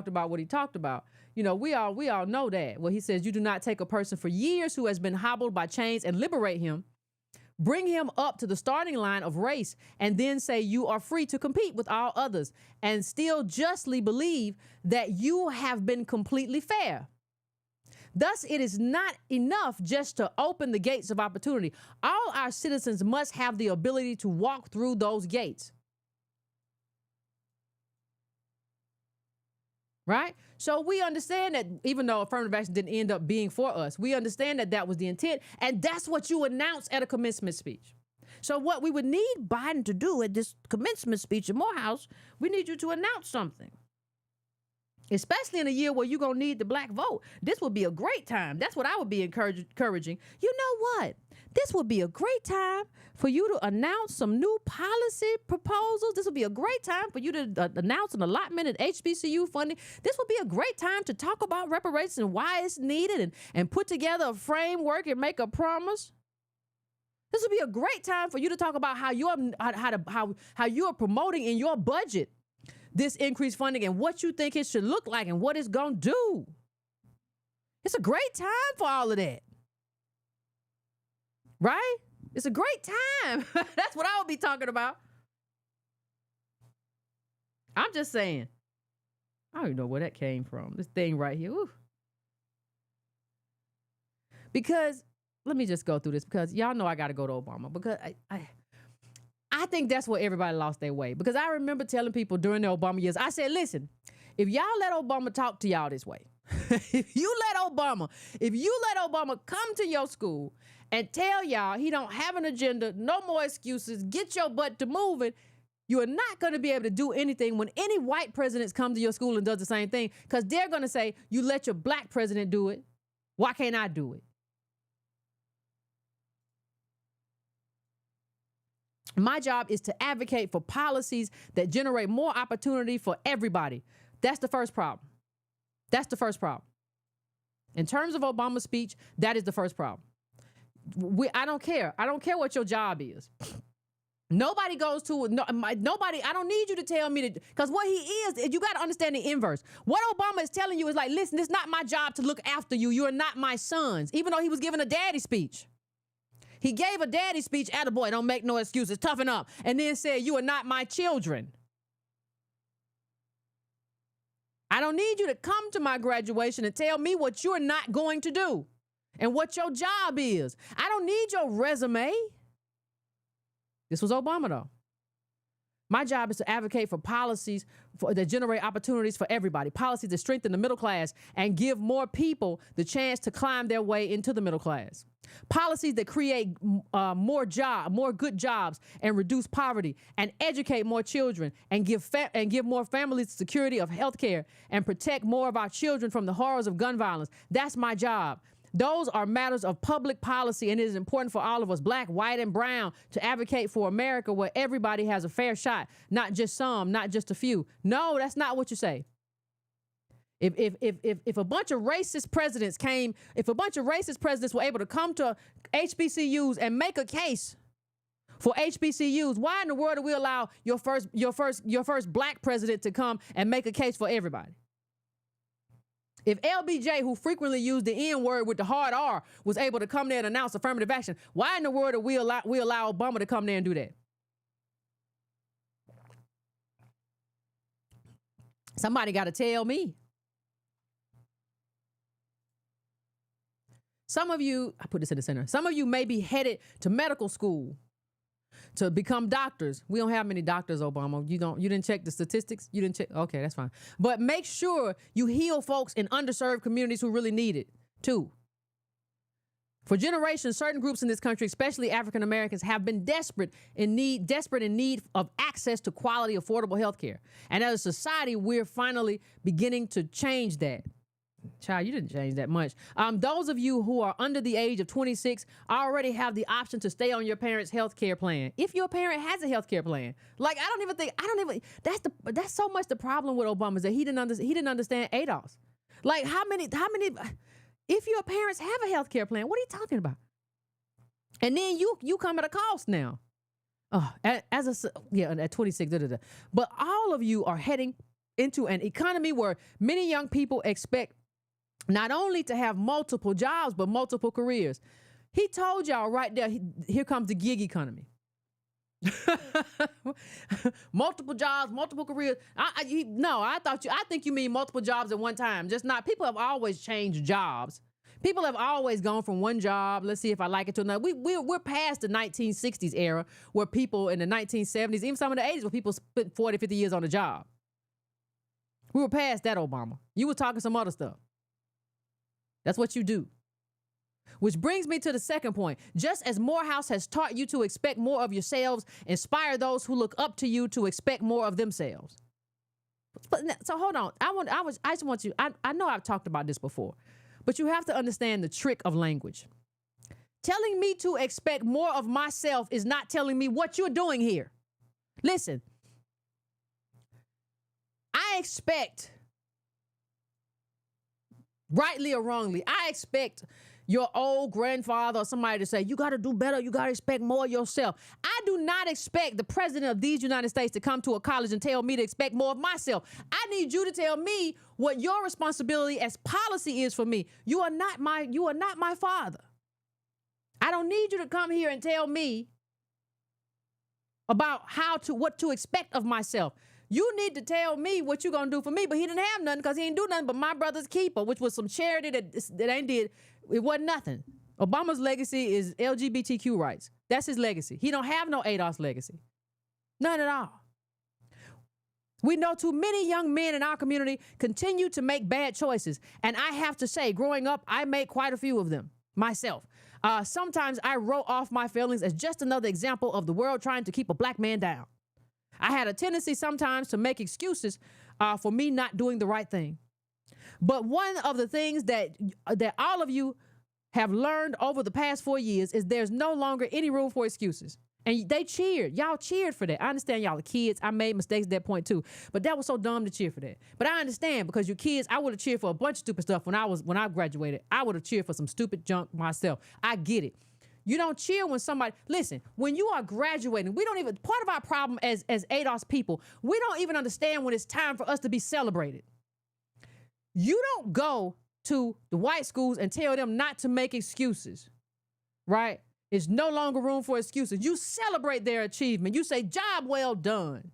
about what he talked about. You know, we all know that. Where he says, you do not take a person for years who has been hobbled by chains and liberate him, bring him up to the starting line of race, and then say you are free to compete with all others and still justly believe that you have been completely fair. Thus, it is not enough just to open the gates of opportunity. All our citizens must have the ability to walk through those gates. Right? So we understand that even though affirmative action didn't end up being for us, we understand that that was the intent, and that's what you announced at a commencement speech. So what we would need Biden to do at this commencement speech in Morehouse, we need you to announce something. Especially in a year where you're going to need the black vote. This would be a great time. That's what I would be encouraging. You know what? This would be a great time for you to announce some new policy proposals. This would be a great time for you to announce an allotment at HBCU funding. This would be a great time to talk about reparations and why it's needed and put together a framework and make a promise. This would be a great time for you to talk about how you are promoting in your budget this increased funding and what you think it should look like and what it's going to do. It's a great time for all of that. Right? It's a great time. That's what I would be talking about. I'm just saying. I don't even know where that came from. This thing right here. Woo. Because, let me just go through this because y'all know I got to go to Obama because I think that's where everybody lost their way. Because I remember telling people during the Obama years, I said, listen, if y'all let Obama talk to y'all this way, if you let Obama come to your school and tell y'all he don't have an agenda, no more excuses, get your butt to moving, you are not going to be able to do anything when any white presidents come to your school and does the same thing, because they're going to say, you let your black president do it. Why can't I do it? My job is to advocate for policies that generate more opportunity for everybody. That's the first problem. That's the first problem. In terms of Obama's speech, that is the first problem. I don't care. I don't care what your job is. Nobody goes to, nobody, I don't need you to tell me that, because what he is, you got to understand the inverse. What Obama is telling you is like, listen, it's not my job to look after you. You are not my sons, even though he was giving a daddy speech. He gave a daddy speech, attaboy, don't make no excuses, toughen up, and then said, you are not my children. I don't need you to come to my graduation and tell me what you're not going to do and what your job is. I don't need your resume. This was Obama, though. My job is to advocate for policies that generate opportunities for everybody, policies that strengthen the middle class and give more people the chance to climb their way into the middle class. Policies that create more good jobs and reduce poverty and educate more children and give more families security of health care and protect more of our children from the horrors of gun violence. That's my job. Those are matters of public policy, and it is important for all of us, black, white, and brown, to advocate for America where everybody has a fair shot, not just some, not just a few. No, that's not what you say. If a bunch of racist presidents were able to come to HBCUs and make a case for HBCUs, why in the world do we allow your first black president to come and make a case for everybody? If LBJ, who frequently used the N word with the hard R, was able to come there and announce affirmative action, why in the world do we allow Obama to come there and do that? Somebody got to tell me. Some of you, I put this in the center, some of you may be headed to medical school to become doctors. We don't have many doctors, Obama. You didn't check the statistics? You didn't check? Okay, that's fine. But make sure you heal folks in underserved communities who really need it, too. For generations, certain groups in this country, especially African Americans, have been desperate in need of access to quality, affordable health care. And as a society, we're finally beginning to change that. Child, you didn't change that much. Those of you who are under the age of 26 already have the option to stay on your parents' health care plan. If your parent has a health care plan. Like, that's so much the problem with Obama is that he didn't understand ADOS. Like, how many, if your parents have a health care plan, what are you talking about? And then you come at a cost now. At 26, But all of you are heading into an economy where many young people expect not only to have multiple jobs, but multiple careers. He told y'all right there, here comes the gig economy. Multiple jobs, multiple careers. I think you mean multiple jobs at one time. Just not, people have always changed jobs. People have always gone from one job, let's see if I like it, to another. We're past the 1960s era where people in the 1970s, even some of the 80s, where people spent 40, 50 years on a job. We were past that, Obama. You were talking some other stuff. That's what you do. Which brings me to the second point. Just as Morehouse has taught you to expect more of yourselves, inspire those who look up to you to expect more of themselves. So hold on. I know I've talked about this before, but you have to understand the trick of language. Telling me to expect more of myself is not telling me what you're doing here. Listen, I expect, rightly or wrongly, I expect your old grandfather or somebody to say, you got to do better, you got to expect more of yourself. I do not expect the president of these United States to come to a college and tell me to expect more of myself. I need you to tell me what your responsibility as policy is for me. You are not my father. I don't need you to come here and tell me about what to expect of myself. You need to tell me what you're going to do for me. But he didn't have nothing because he didn't do nothing but my brother's keeper, which was some charity that ain't did. It wasn't nothing. Obama's legacy is LGBTQ rights. That's his legacy. He don't have no ADOS legacy. None at all. We know too many young men in our community continue to make bad choices. And I have to say, growing up, I made quite a few of them myself. Sometimes I wrote off my feelings as just another example of the world trying to keep a black man down. I had a tendency sometimes to make excuses for me not doing the right thing. But one of the things that all of you have learned over the past 4 years is there's no longer any room for excuses. And they cheered. Y'all cheered for that. I understand y'all are kids. I made mistakes at that point too. But that was so dumb to cheer for that. But I understand because you're kids. I would have cheered for a bunch of stupid stuff when I graduated. I would have cheered for some stupid junk myself. I get it. You don't cheer when somebody, listen, when you are graduating, part of our problem as ADOS people, we don't even understand when it's time for us to be celebrated. You don't go to the white schools and tell them not to make excuses, right? It's no longer room for excuses. You celebrate their achievement. You say, job well done.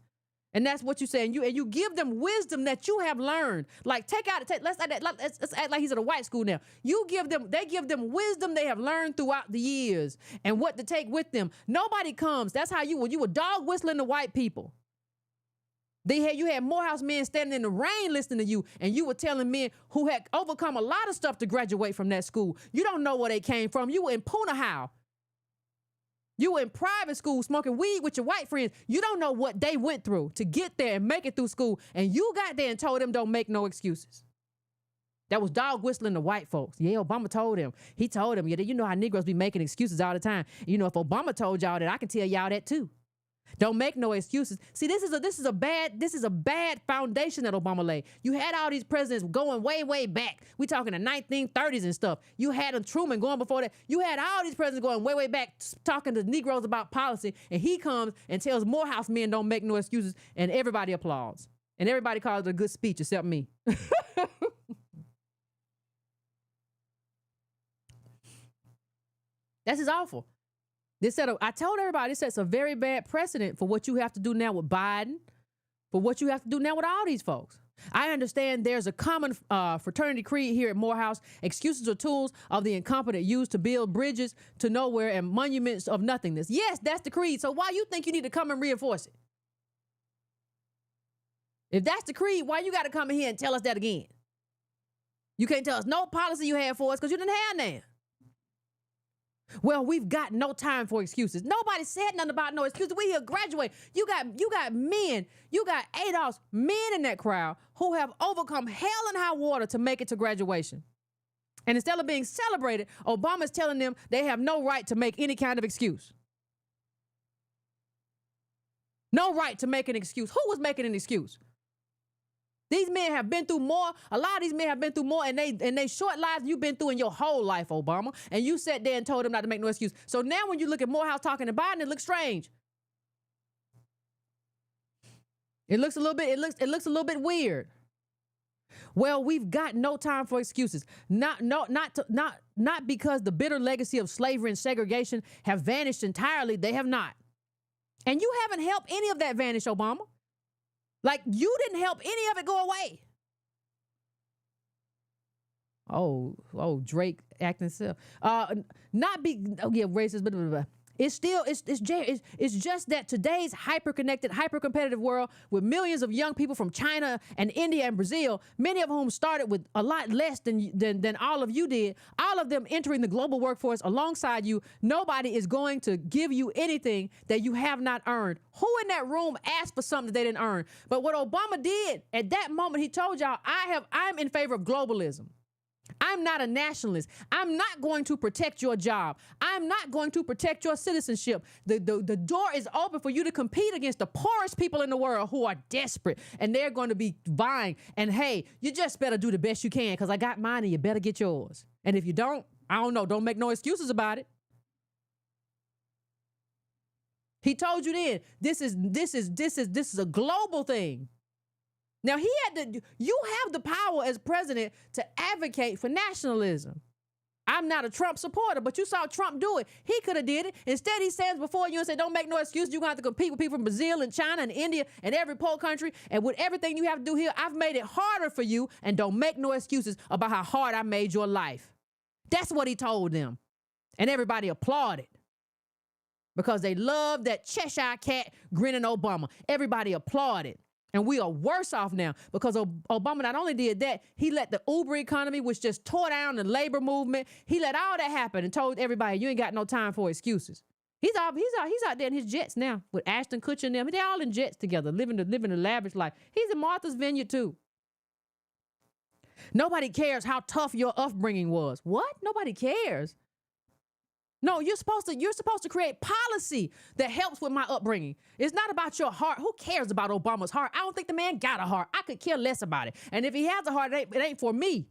And that's what you say. And you give them wisdom that you have learned. Like let's act like he's at a white school now. They give them wisdom they have learned throughout the years and what to take with them. Nobody comes. That's how you were dog whistling to white people. You had Morehouse men standing in the rain listening to you, and you were telling men who had overcome a lot of stuff to graduate from that school. You don't know where they came from. You were in Punahou. You were in private school smoking weed with your white friends. You don't know what they went through to get there and make it through school. And you got there and told them don't make no excuses. That was dog whistling to white folks. Yeah, Obama told him. He told him, yeah, you know how Negroes be making excuses all the time. You know, if Obama told y'all that, I can tell y'all that too. Don't make no excuses. See, this is a bad foundation that Obama laid. You had all these presidents going way, way back. We talking the 1930s and stuff. You had Truman going before that. You had all these presidents going way, way back talking to Negroes about policy. And he comes and tells Morehouse men don't make no excuses, and everybody applauds. And everybody calls it a good speech except me. This is awful. I told everybody this sets a very bad precedent for what you have to do now with Biden, for what you have to do now with all these folks. I understand there's a common fraternity creed here at Morehouse. Excuses are tools of the incompetent used to build bridges to nowhere and monuments of nothingness. Yes, that's the creed. So why you think you need to come and reinforce it? If that's the creed, why you got to come in here and tell us that again? You can't tell us no policy you had for us because you didn't have none. Well, we've got no time for excuses. Nobody said nothing about no excuses. We here graduate. You got men, you got Adolf's men in that crowd who have overcome hell and high water to make it to graduation. And instead of being celebrated, Obama's telling them they have no right to make any kind of excuse. No right to make an excuse. Who was making an excuse? These men have been through more. A lot of these men have been through more, and they short lives you've been through in your whole life, Obama. And you sat there and told them not to make no excuse. So now when you look at Morehouse talking to Biden, it looks strange. It looks a little bit weird. Well, we've got no time for excuses. Not because the bitter legacy of slavery and segregation have vanished entirely. They have not. And you haven't helped any of that vanish, Obama. Like, you didn't help any of it go away. Oh, Drake acting self. Racist, blah, blah, blah. It's just that today's hyper-connected, hyper-competitive world with millions of young people from China and India and Brazil, many of whom started with a lot less than all of you did, all of them entering the global workforce alongside you, nobody is going to give you anything that you have not earned. Who in that room asked for something that they didn't earn? But what Obama did at that moment, he told y'all, I'm in favor of globalism. I'm not a nationalist. I'm not going to protect your job. I'm not going to protect your citizenship. The door is open for you to compete against the poorest people in the world who are desperate, and they're going to be vying. And hey, you just better do the best you can because I got mine and you better get yours. And if you don't, I don't know, don't make no excuses about it. He told you then, this is a global thing. Now, you have the power as president to advocate for nationalism. I'm not a Trump supporter, but you saw Trump do it. He could have did it. Instead, he stands before you and said, don't make no excuse. You're going to have to compete with people from Brazil and China and India and every poor country. And with everything you have to do here, I've made it harder for you. And don't make no excuses about how hard I made your life. That's what he told them. And everybody applauded because they loved that Cheshire cat grinning Obama. Everybody applauded. And we are worse off now because Obama not only did that, he let the Uber economy, which just tore down the labor movement, he let all that happen and told everybody, you ain't got no time for excuses. He's out there in his jets now with Ashton Kutcher and them. They're all in jets together, living the lavish life. He's in Martha's Vineyard too. Nobody cares how tough your upbringing was. What? Nobody cares. No, you're supposed to create policy that helps with my upbringing. It's not about your heart. Who cares about Obama's heart? I don't think the man got a heart. I could care less about it. And if he has a heart, it ain't for me.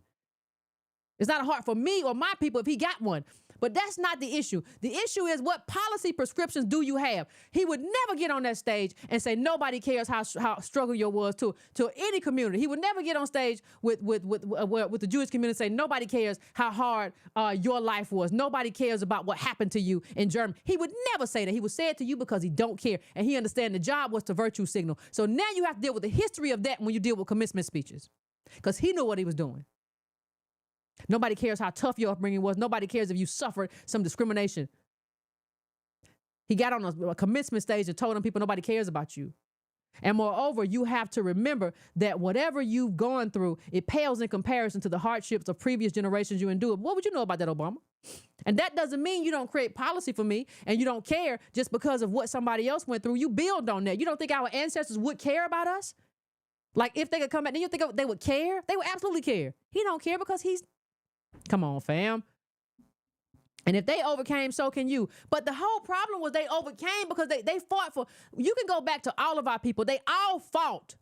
It's not a heart for me or my people if he got one. But that's not the issue. The issue is what policy prescriptions do you have? He would never get on that stage and say nobody cares how struggle your was to any community. He would never get on stage with the Jewish community and say nobody cares how hard your life was. Nobody cares about what happened to you in Germany. He would never say that. He would say it to you because he don't care. And he understands the job was to virtue signal. So now you have to deal with the history of that when you deal with commencement speeches because he knew what he was doing. Nobody cares how tough your upbringing was. Nobody cares if you suffered some discrimination. He got on a commencement stage and told them people nobody cares about you. And moreover, you have to remember that whatever you've gone through, it pales in comparison to the hardships of previous generations you endured. What would you know about that, Obama? And that doesn't mean you don't create policy for me and you don't care just because of what somebody else went through. You build on that. You don't think our ancestors would care about us? Like if they could come back, then you think they would care? They would absolutely care. He don't care because come on, fam. And if they overcame, so can you. But the whole problem was they overcame because they fought for, you can go back to all of our people. They all fought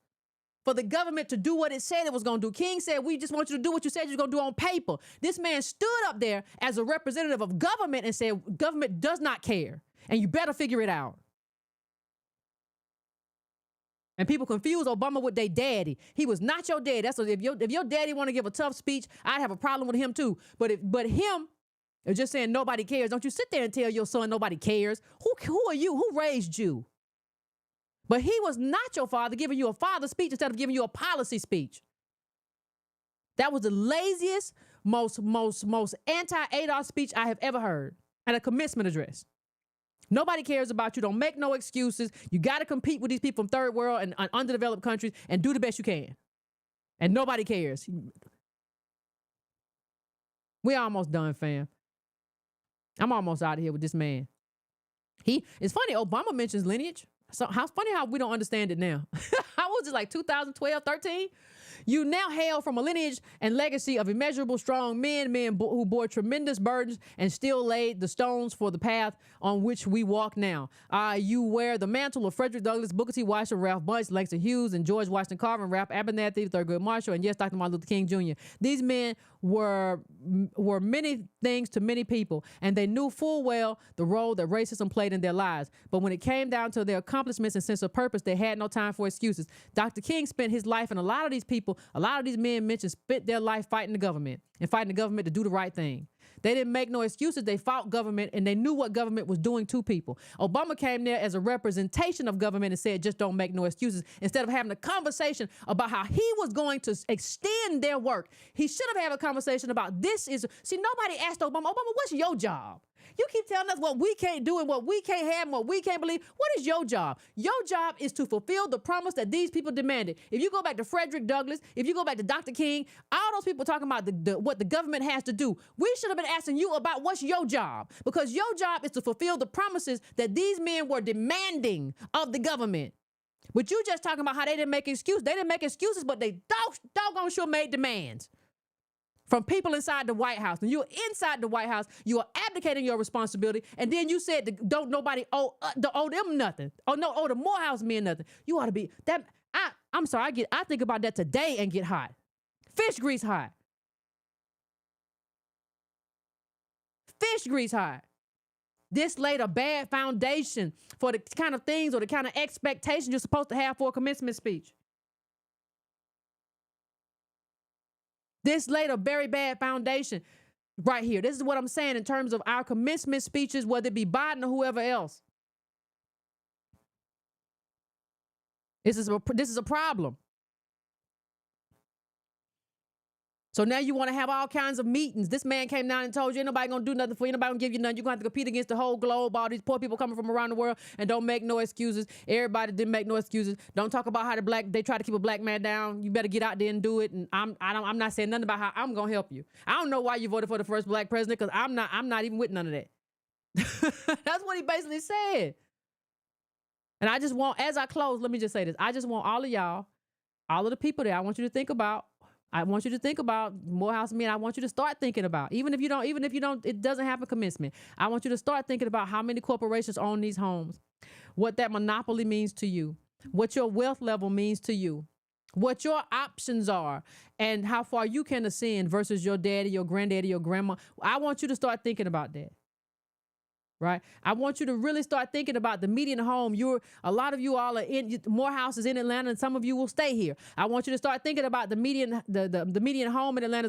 for the government to do what it said it was going to do. King said, we just want you to do what you said you're going to do on paper. This man stood up there as a representative of government and said, government does not care. And you better figure it out. And people confuse Obama with their daddy. He was not your daddy. That's what, if your daddy want to give a tough speech, I'd have a problem with him too. But him is just saying nobody cares. Don't you sit there and tell your son nobody cares. Who are you? Who raised you? But he was not your father giving you a father speech instead of giving you a policy speech. That was the laziest, most anti-ADOS speech I have ever heard at a commencement address. Nobody cares about you. Don't make no excuses. You got to compete with these people from third world and underdeveloped countries and do the best you can. And nobody cares. We almost done, fam. I'm almost out of here with this man. It's funny, Obama mentions lineage. So how funny how we don't understand it now. How was it, like 2012, 13? You now hail from a lineage and legacy of immeasurable strong men who bore tremendous burdens and still laid the stones for the path on which we walk now. You wear the mantle of Frederick Douglass, Booker T. Washington, Ralph Bunche, Langston Hughes, and George Washington Carver, and Ralph Abernathy, Thurgood Marshall, and yes, Dr. Martin Luther King Jr. These men were many things to many people, and they knew full well the role that racism played in their lives. But when it came down to their accomplishments and sense of purpose, they had no time for excuses. Dr. King spent his life, and a lot of these people, a lot of these men mentioned, spent their life fighting the government and fighting the government to do the right thing. They didn't make no excuses. They fought government, and they knew what government was doing to people. Obama came there as a representation of government and said, just don't make no excuses, instead of having a conversation about how he was going to extend their work. He should have had a conversation about nobody asked Obama, what's your job? You keep telling us what we can't do and what we can't have and what we can't believe. What is your job? Your job is to fulfill the promise that these people demanded. If you go back to Frederick Douglass, if you go back to Dr. King, all those people talking about what the government has to do, we should have been asking you about what's your job, because your job is to fulfill the promises that these men were demanding of the government. But you just talking about how they didn't make excuses. They didn't make excuses, but they doggone sure made demands from people inside the White House. And you're inside the White House, you are abdicating your responsibility, and then you said don't nobody owe them nothing. Owe the Morehouse men nothing. You ought to be that. I'm sorry, I think about that today and get hot. Fish grease hot. Fish grease hot. This laid a bad foundation for the kind of things or the kind of expectations you're supposed to have for a commencement speech. This laid a very bad foundation right here. This is what I'm saying in terms of our commencement speeches, whether it be Biden or whoever else. This is a problem. So now you want to have all kinds of meetings. This man came down and told you, ain't nobody going to do nothing for you. Ain't nobody going to give you nothing. You're going to have to compete against the whole globe, all these poor people coming from around the world, and don't make no excuses. Everybody didn't make no excuses. Don't talk about how they try to keep a black man down. You better get out there and do it. And I'm not saying nothing about how I'm going to help you. I don't know why you voted for the first black president, because I'm not even with none of that. That's what he basically said. And I just want, as I close, let me just say this. I just want all of y'all, all of the people there, I want you to think about Morehouse men. I want you to start thinking about, even if you don't, it doesn't happen commencement. I want you to start thinking about how many corporations own these homes, what that monopoly means to you, what your wealth level means to you, what your options are, and how far you can ascend versus your daddy, your granddaddy, your grandma. I want you to start thinking about that. Right? I want you to really start thinking about the median home. A lot of you all are in Morehouse is in Atlanta, and some of you will stay here. I want you to start thinking about the median, the median home in Atlanta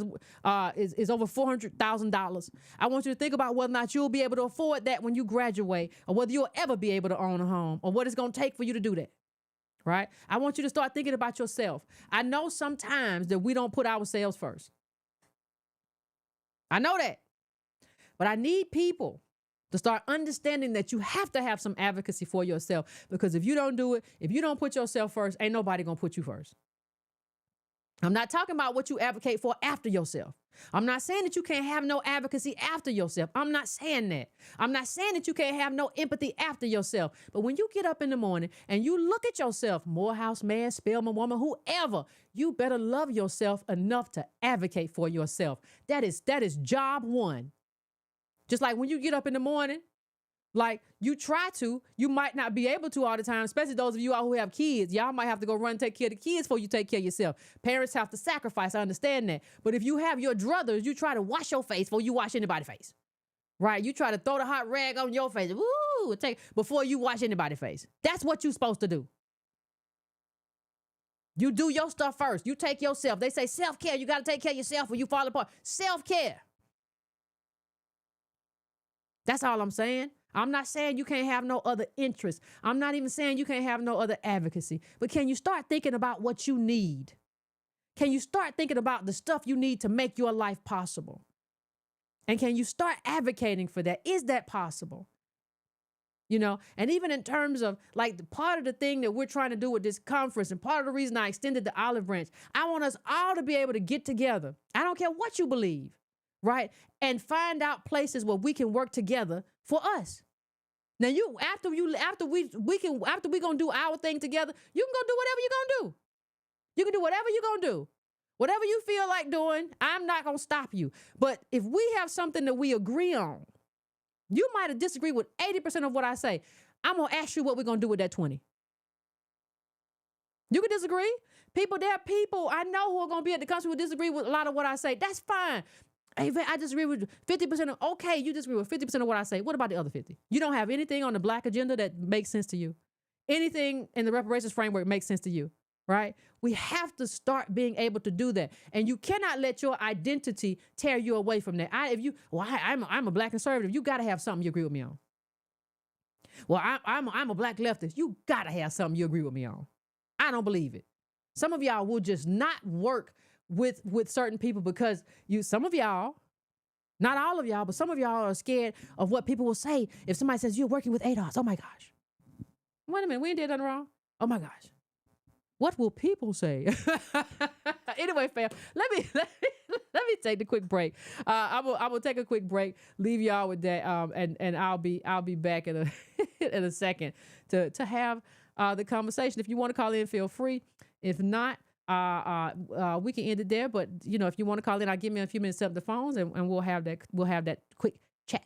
is over $400,000. I want you to think about whether or not you'll be able to afford that when you graduate, or whether you'll ever be able to own a home, or what it's going to take for you to do that. Right? I want you to start thinking about yourself. I know sometimes that we don't put ourselves first. I know that. But I need people to start understanding that you have to have some advocacy for yourself, because if you don't do it, if you don't put yourself first, ain't nobody gonna put you first. I'm not talking about what you advocate for after yourself. I'm not saying that you can't have no advocacy after yourself. I'm not saying that. I'm not saying that you can't have no empathy after yourself. But when you get up in the morning and you look at yourself, Morehouse man, Spelman woman, whoever, you better love yourself enough to advocate for yourself. That is job one. Just like when you get up in the morning, like you try to, you might not be able to all the time, especially those of you all who have kids. Y'all might have to go run and take care of the kids before you take care of yourself. Parents have to sacrifice, I understand that. But if you have your druthers, you try to wash your face before you wash anybody's face. Right? You try to throw the hot rag on your face, before you wash anybody's face. That's what you're supposed to do. You do your stuff first. You take yourself. They say self-care. You got to take care of yourself or you fall apart. Self-care. That's all I'm saying. I'm not saying you can't have no other interests. I'm not even saying you can't have no other advocacy. But can you start thinking about what you need? Can you start thinking about the stuff you need to make your life possible? And can you start advocating for that? Is that possible? And even in terms of like the part of the thing that we're trying to do with this conference, and part of the reason I extended the olive branch, I want us all to be able to get together. I don't care what you believe, right? And find out places where we can work together for us. Now after we gonna do our thing together, you can go do whatever you're gonna do. You can do whatever you're gonna do. Whatever you feel like doing, I'm not gonna stop you. But if we have something that we agree on, you might have disagreed with 80% of what I say. I'm going to ask you what we're going to do with that 20. You can disagree. There are people I know who are going to be at the council who disagree with a lot of what I say. That's fine. Hey, I disagree with 50%. Okay, you disagree with 50% of what I say. What about the other 50? You don't have anything on the Black agenda that makes sense to you. Anything in the reparations framework makes sense to you, right? We have to start being able to do that. And you cannot let your identity tear you away from that. I'm a Black conservative. You got to have something you agree with me on. Well, I'm a Black leftist. You got to have something you agree with me on. I don't believe it. Some of y'all will just not work with certain people because some of y'all, not all of y'all, but some of y'all are scared of what people will say if somebody says you're working with ADOS. Oh my gosh. Wait a minute, we ain't did nothing wrong. Oh my gosh. What will people say? Anyway, fam, let me take the quick break. I will take a quick break. Leave y'all with that. And I'll be back in a second to have the conversation. If you want to call in, feel free. If not, we can end it there. But if you want to call in, I'll give me a few minutes to set up the phones, and we'll have that quick chat.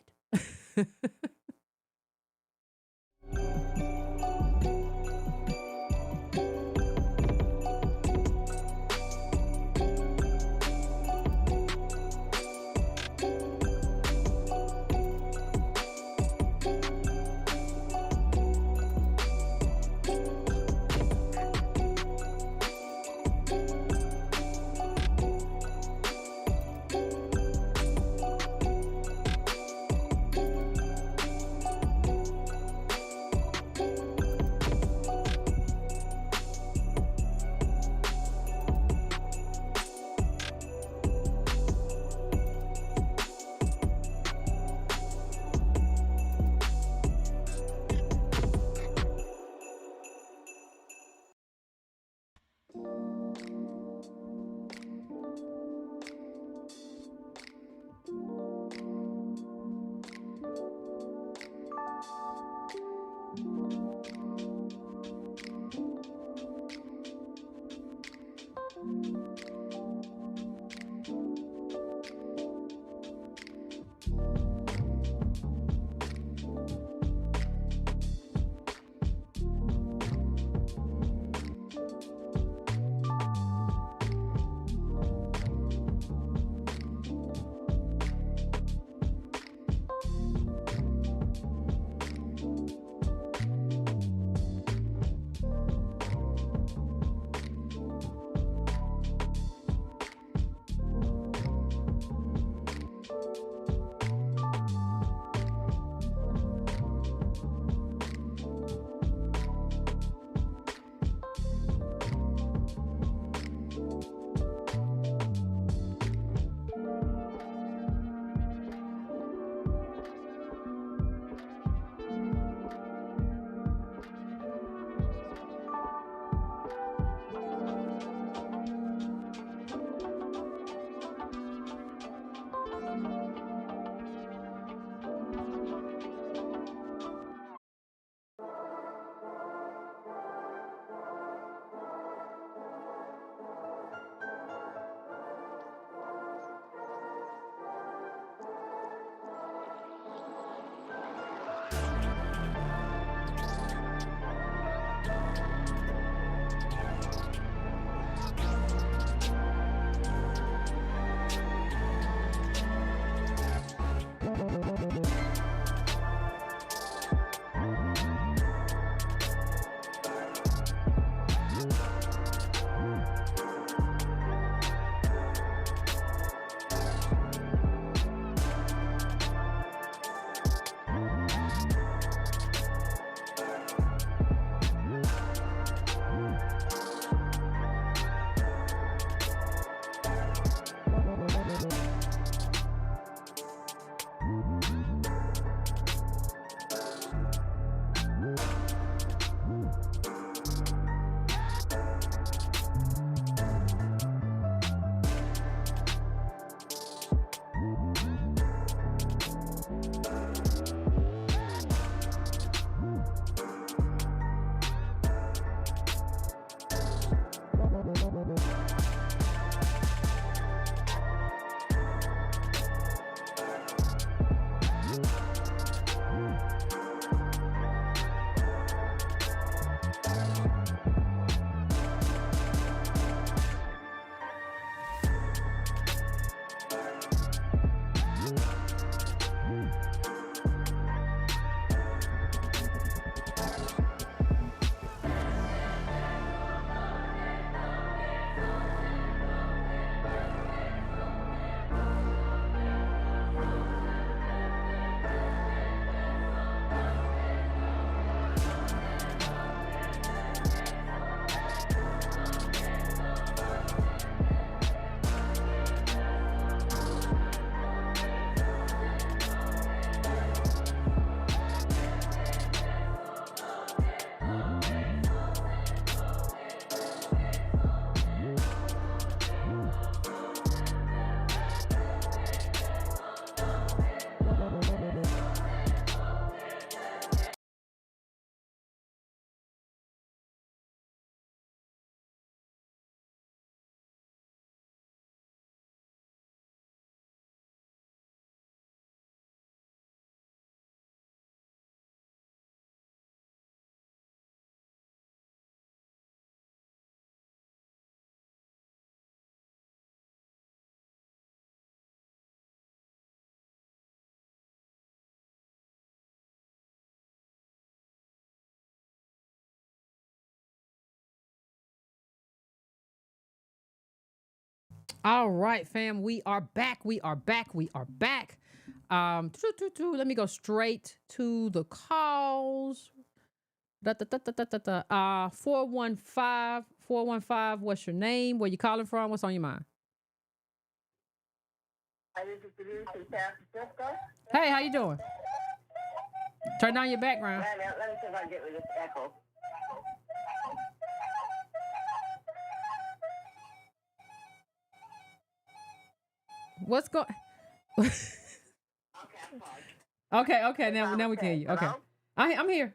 All right, fam. We are back. We are back. We are back. Let me go straight to the calls. 415. What's your name? Where you calling from? What's on your mind? This is Denise from San Francisco. Hey, how you doing? Turn down your background. Right now, let me see if I can get rid of this echo. What's going? Okay, I'm sorry. Okay. Now we can hear you. Okay, Hello? I'm here.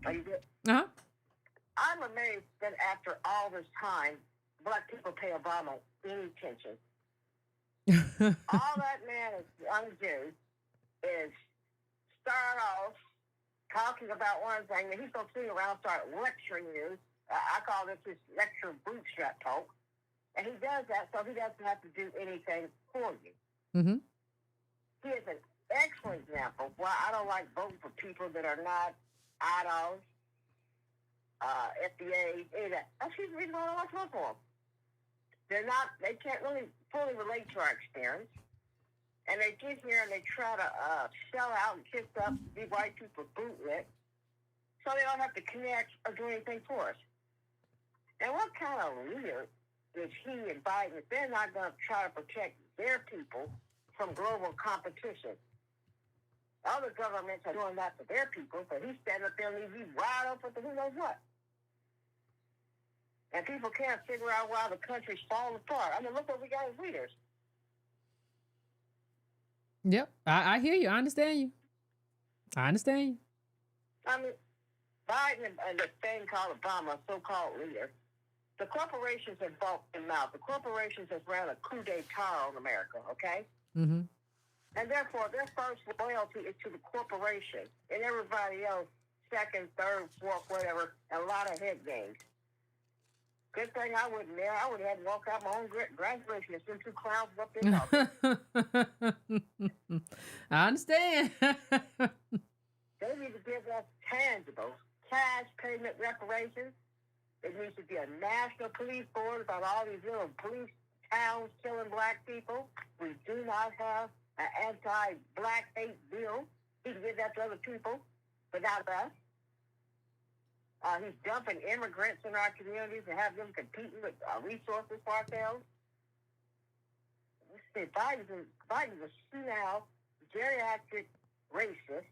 Are you good? Uh I'm amazed that after all this time, black people pay Obama any attention. huh. All that man is going to do is start off talking about one thing, and he's going to sit around and start lecturing you. I call this his lecture bootstrap talk. And he does that so he doesn't have to do anything for you. Mhm. He is an excellent example of why I don't like voting for people that are not IDOs, FDA, any of that. That's the reason why I don't like to vote for them. They can't really fully relate to our experience. And they get here and they try to sell out and kiss up these white people bootlit so they don't have to connect or do anything for us. And what kind of leader is he and Biden if they're not going to try to protect their people from global competition? Other governments are doing that for their people, but he's standing up there and leaves you wide open for who knows what. And people can't figure out why the country's falling apart. I mean, look what we got as leaders. Yep, I hear you. I understand you. I understand you. I mean, Biden and the thing called Obama, so-called leader, the corporations have bought him out. The corporations have ran a coup d'etat on America, okay? Mm-hmm. And therefore, their first loyalty is to the corporation. And everybody else, second, third, fourth, whatever, a lot of head games. Good thing I wouldn't there. I would have had to walk out my own graduation and send two clowns up in office. I understand. They need to give us tangible cash payment reparations. There needs to be a national police force about all these little police towns killing black people. We do not have an anti-black hate bill. He can give that to other people, but not us. He's dumping immigrants in our communities and have them competing with resources for ourselves. Biden's a senile, geriatric racist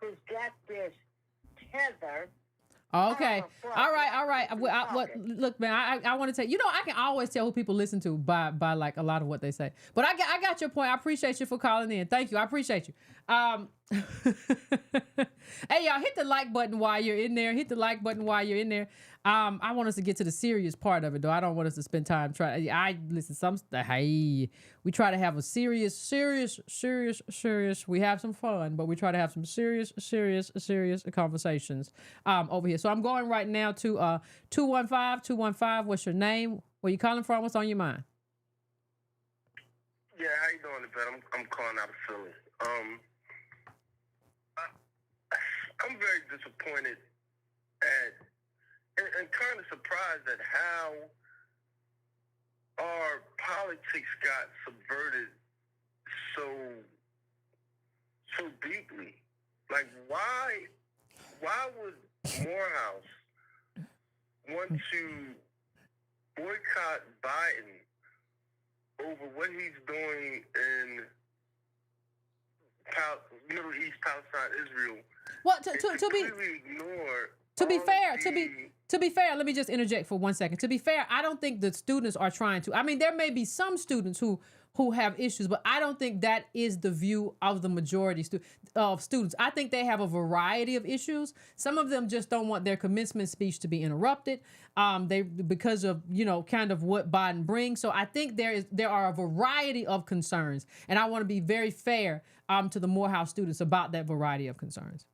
who's got this tether. Okay. All right. Look, man, I want to tell you, I can always tell who people listen to by like a lot of what they say. But I got your point. I appreciate you for calling in. Thank you. I appreciate you. Hey, y'all, hit the like button while you're in there. Hit the like button while you're in there. I want us to get to the serious part of it, though. I don't want us to spend time trying. Hey, we try to have a serious. We have some fun, but we try to have some serious conversations over here. So I'm going right now to 215. What's your name? Where you calling from? What's on your mind? Yeah, how you doing, Yvette? I'm calling out of Philly. I'm very disappointed and kind of surprised at how our politics got subverted so deeply. Like, why would Morehouse want to boycott Biden over what he's doing in Middle East, Palestine, Israel? Well, to be fair, let me just interject for 1 second. To be fair, I don't think the students are trying to. I mean, there may be some students who have issues, but I don't think that is the view of the majority of students. I think they have a variety of issues. Some of them just don't want their commencement speech to be interrupted. Because of kind of what Biden brings. So I think there are a variety of concerns, and I want to be very fair to the Morehouse students about that variety of concerns.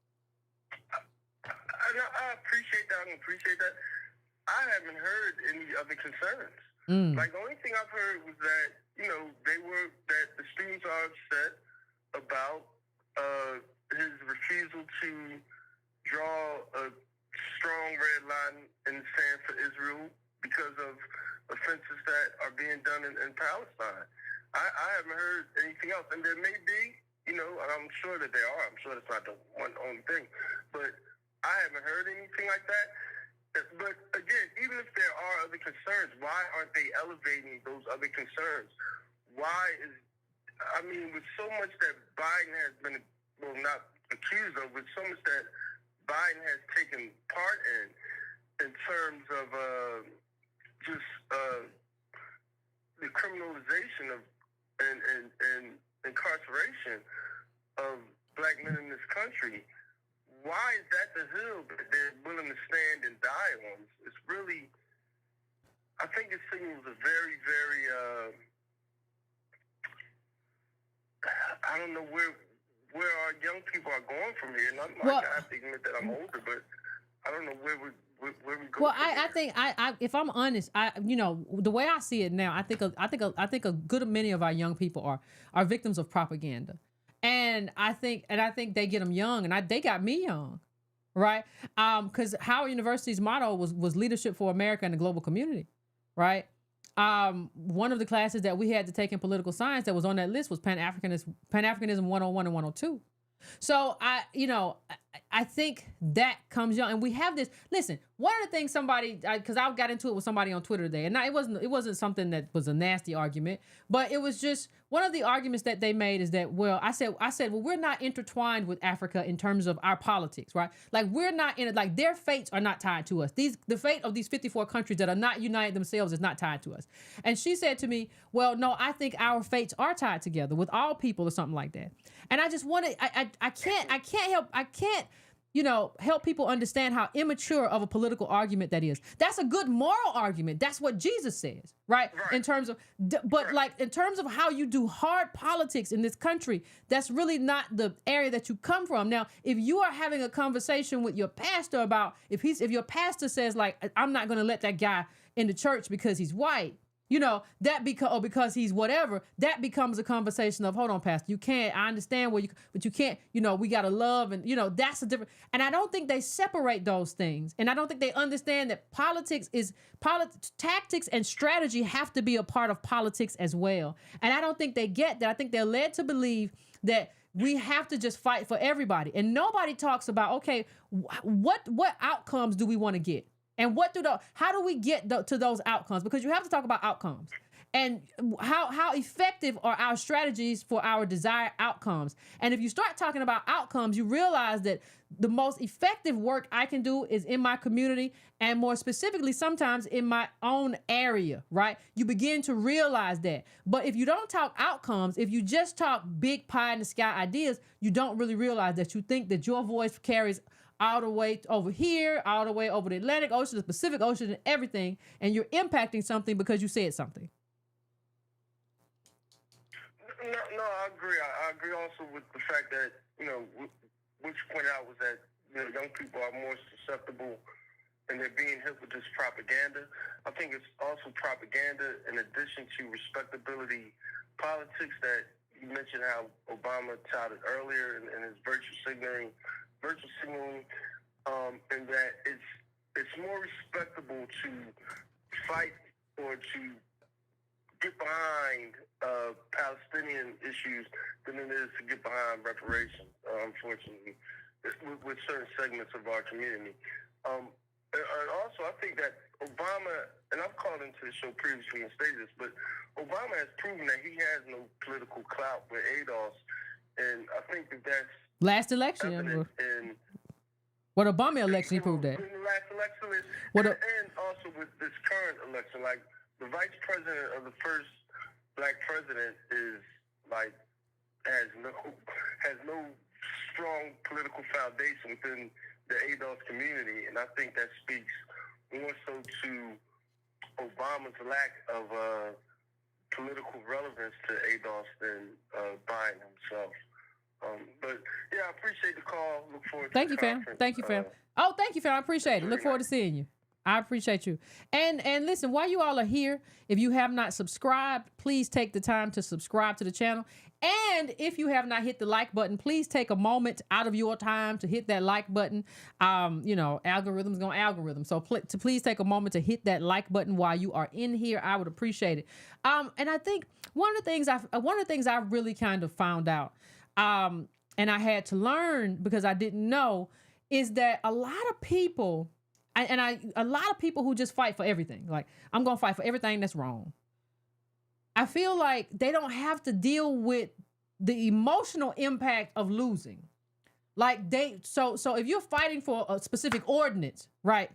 I appreciate that. I haven't heard any other concerns. Like, the only thing I've heard was that, that the students are upset about his refusal to draw a strong red line in the sand for Israel because of offenses that are being done in Palestine. I haven't heard anything else, and there may be, and I'm sure that there are. I'm sure that's not the only thing, but I haven't heard anything like that. But again, even if there are other concerns, why aren't they elevating those other concerns? With so much that Biden has been, not accused of, with so much that Biden has taken part in terms of the criminalization of and incarceration of black men in this country. Why is that the hill that they're willing to stand and die on? It's really, I think it signals a very, very, I don't know where our young people are going from here. And I have to admit that I'm older, but I don't know where we go. Well, I think if I'm honest, the way I see it now, I think a good many of our young people are victims of propaganda. And I think they get them young, and they got me young, right? Because Howard University's motto was leadership for America and the global community, right? One of the classes that we had to take in political science that was on that list was Pan-Africanism 101 and 102. So I think that comes young, and we have this. Listen, one of the things because I got into it with somebody on Twitter today, and it wasn't something that was a nasty argument, but it was just one of the arguments that they made is that, I said, well, we're not intertwined with Africa in terms of our politics, right? Like we're not in it. Like their fates are not tied to us. The fate of these 54 countries that are not united themselves is not tied to us. And she said to me, well, no, I think our fates are tied together with all people or something like that. And I just wanted, I can't help people understand how immature of a political argument that is. That's a good moral argument. That's what Jesus says, right? In terms of, in terms of how you do hard politics in this country, that's really not the area that you come from. Now, if you are having a conversation with your pastor about, if your pastor says like, I'm not going to let that guy in the church because he's white, because he's whatever, that becomes a conversation of, hold on, pastor, you can't, I understand but you can't, we got to love, and, that's a different, and I don't think they separate those things. And I don't think they understand that tactics and strategy have to be a part of politics as well. And I don't think they get that. I think they're led to believe that we have to just fight for everybody. And nobody talks about, okay, what outcomes do we want to get? And how do we get to those outcomes? Because you have to talk about outcomes. And how effective are our strategies for our desired outcomes? And if you start talking about outcomes, you realize that the most effective work I can do is in my community, and more specifically, sometimes in my own area, right? You begin to realize that. But if you don't talk outcomes, if you just talk big pie in the sky ideas, you don't really realize that. You think that your voice carries all the way over here, all the way over the Atlantic Ocean, the Pacific Ocean, and everything, and you're impacting something because you said something. No, I agree. I agree also with the fact that, what you pointed out was that, young people are more susceptible and they're being hit with this propaganda. I think it's also propaganda in addition to respectability politics that you mentioned how Obama touted earlier in his virtue signaling, and that it's more respectable to fight or to get behind Palestinian issues than it is to get behind reparations, unfortunately, with certain segments of our community. And also, I think that Obama, and I've called into the show previously and stated this, but Obama has proven that he has no political clout with ADOS, and I think that's last election. What Obama election, he proved that. In the last election, and also with this current election, like the vice president of the first black president has no strong political foundation within the ADOS community, and I think that speaks more so to Obama's lack of political relevance to ADOS than Biden himself. But yeah, I appreciate the call. Look forward to Thank you, fam. Thank you, fam. Thank you, fam. I appreciate it. Look forward to seeing you. I appreciate you. And listen, while you all are here, if you have not subscribed, please take the time to subscribe to the channel. And if you have not hit the like button, please take a moment out of your time to hit that like button. Algorithm's gonna algorithm. So please take a moment to hit that like button while you are in here. I would appreciate it. And I think one of the things I really kind of found out, and I had to learn because I didn't know, is that a lot of people who just fight for everything. Like, I'm going to fight for everything that's wrong. I feel like they don't have to deal with the emotional impact of losing. Like so if you're fighting for a specific ordinance, right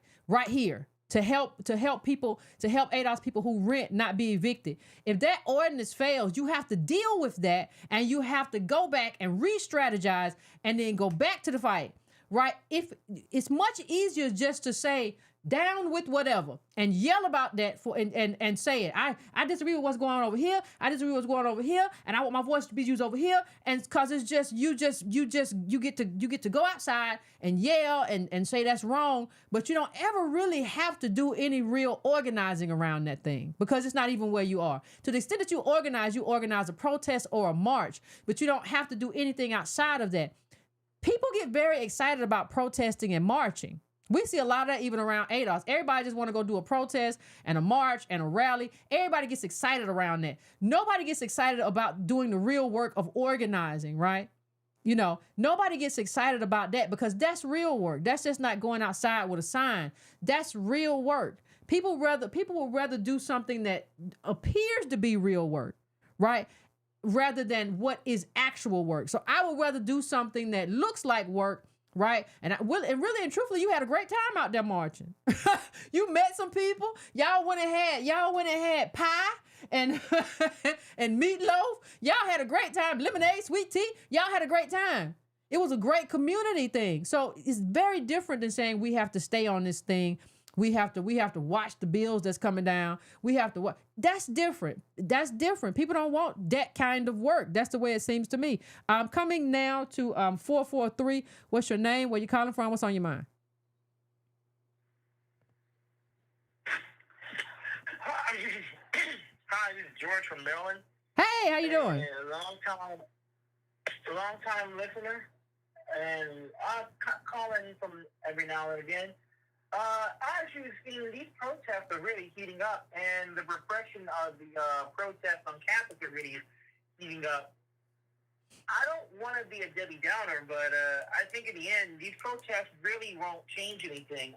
here to help ADOS people who rent not be evicted. If that ordinance fails, you have to deal with that, and you have to go back and re-strategize and then go back to the fight. Right? If it's much easier just to say down with whatever and yell about that and say it. I disagree with what's going on over here. I disagree with what's going on over here, and I want my voice to be used over here. And because it's just you get to go outside and yell and say that's wrong, but you don't ever really have to do any real organizing around that thing because it's not even where you are. To the extent that you organize a protest or a march, but you don't have to do anything outside of that. People get very excited about protesting and marching. We see a lot of that even around ADOS. Everybody just want to go do a protest and a march and a rally. Everybody gets excited around that. Nobody gets excited about doing the real work of organizing, right? Nobody gets excited about that because that's real work. That's just not going outside with a sign. That's real work. People would rather do something that appears to be real work, right? Rather than what is actual work. So I would rather do something that looks like work, right? And really and truthfully, you had a great time out there marching. You met some people. Y'all went and had pie and and meatloaf. Y'all had a great time. Lemonade, sweet tea. Y'all had a great time. It was a great community thing. So it's very different than saying we have to stay on this thing. We have to watch the bills that's coming down. We have to watch. That's different. People don't want that kind of work. That's the way it seems to me. I'm coming now to 443. What's your name? Where you calling from? What's on your mind? Hi, this is George from Maryland. Hey, how you doing? Long time listener, and I call in from every now and again. As you've seen, these protests are really heating up, and the repression of the protests on campus are really heating up. I don't want to be a Debbie Downer, but I think in the end, these protests really won't change anything.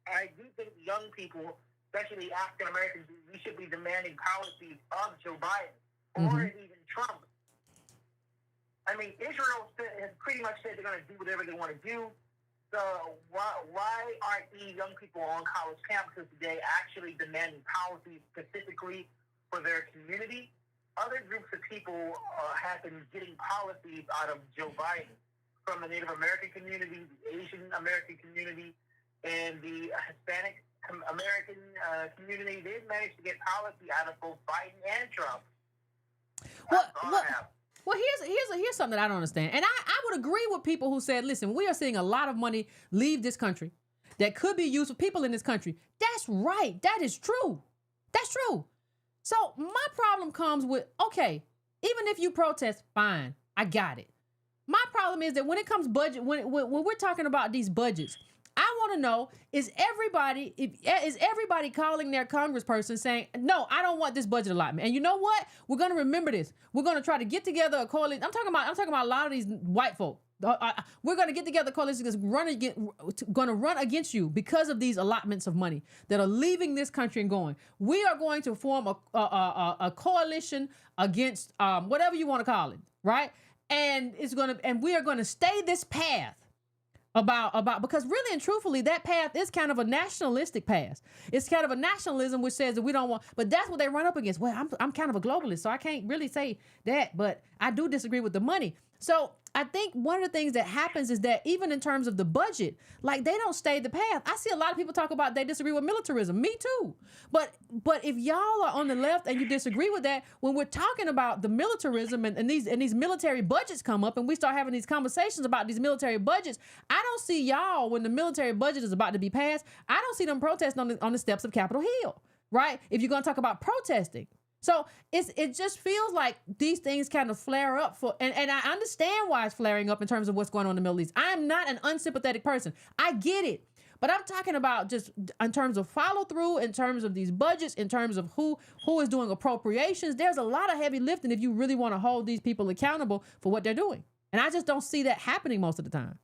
I do think young people, especially African Americans, we should be demanding policies of Joe Biden or even Trump. I mean, Israel has pretty much said they're going to do whatever they want to do. So why aren't these young people on college campuses today actually demanding policies specifically for their community? Other groups of people have been getting policies out of Joe Biden, from the Native American community, the Asian American community, and the Hispanic American community. They've managed to get policy out of both Biden and Trump. Well, here's something that I don't understand. And I would agree with people who said, listen, we are seeing a lot of money leave this country that could be used for people in this country. That's right. That is true. That's true. So my problem comes with, okay, even if you protest, fine. I got it. My problem is that when it comes budget, when we're talking about these budgets, I want to know, is everybody calling their congressperson saying, no, I don't want this budget allotment? And you know what? We're going to remember this. We're going to try to get together a coalition. I'm talking about a lot of these white folk. We're going to get together a coalition that's going to run against you because of these allotments of money that are leaving this country and going. We are going to form a coalition against whatever you want to call it, right? And we are going to stay this path. Because really and truthfully, that path is kind of a nationalistic path. It's kind of a nationalism which says that we don't want, but that's what they run up against. Well, I'm kind of a globalist, so I can't really say that, but I do disagree with the money. So I think one of the things that happens is that even in terms of the budget, like they don't stay the path. I see a lot of people talk about they disagree with militarism. Me too. But if y'all are on the left and you disagree with that, when we're talking about the militarism and these military budgets come up and we start having these conversations about these military budgets, I don't see y'all when the military budget is about to be passed. I don't see them protesting on the steps of Capitol Hill, right? If you're going to talk about protesting. So it just feels like these things kind of flare up and I understand why it's flaring up in terms of what's going on in the Middle East. I am not an unsympathetic person. I get it. But I'm talking about just in terms of follow through, in terms of these budgets, in terms of who is doing appropriations. There's a lot of heavy lifting if you really want to hold these people accountable for what they're doing. And I just don't see that happening most of the time.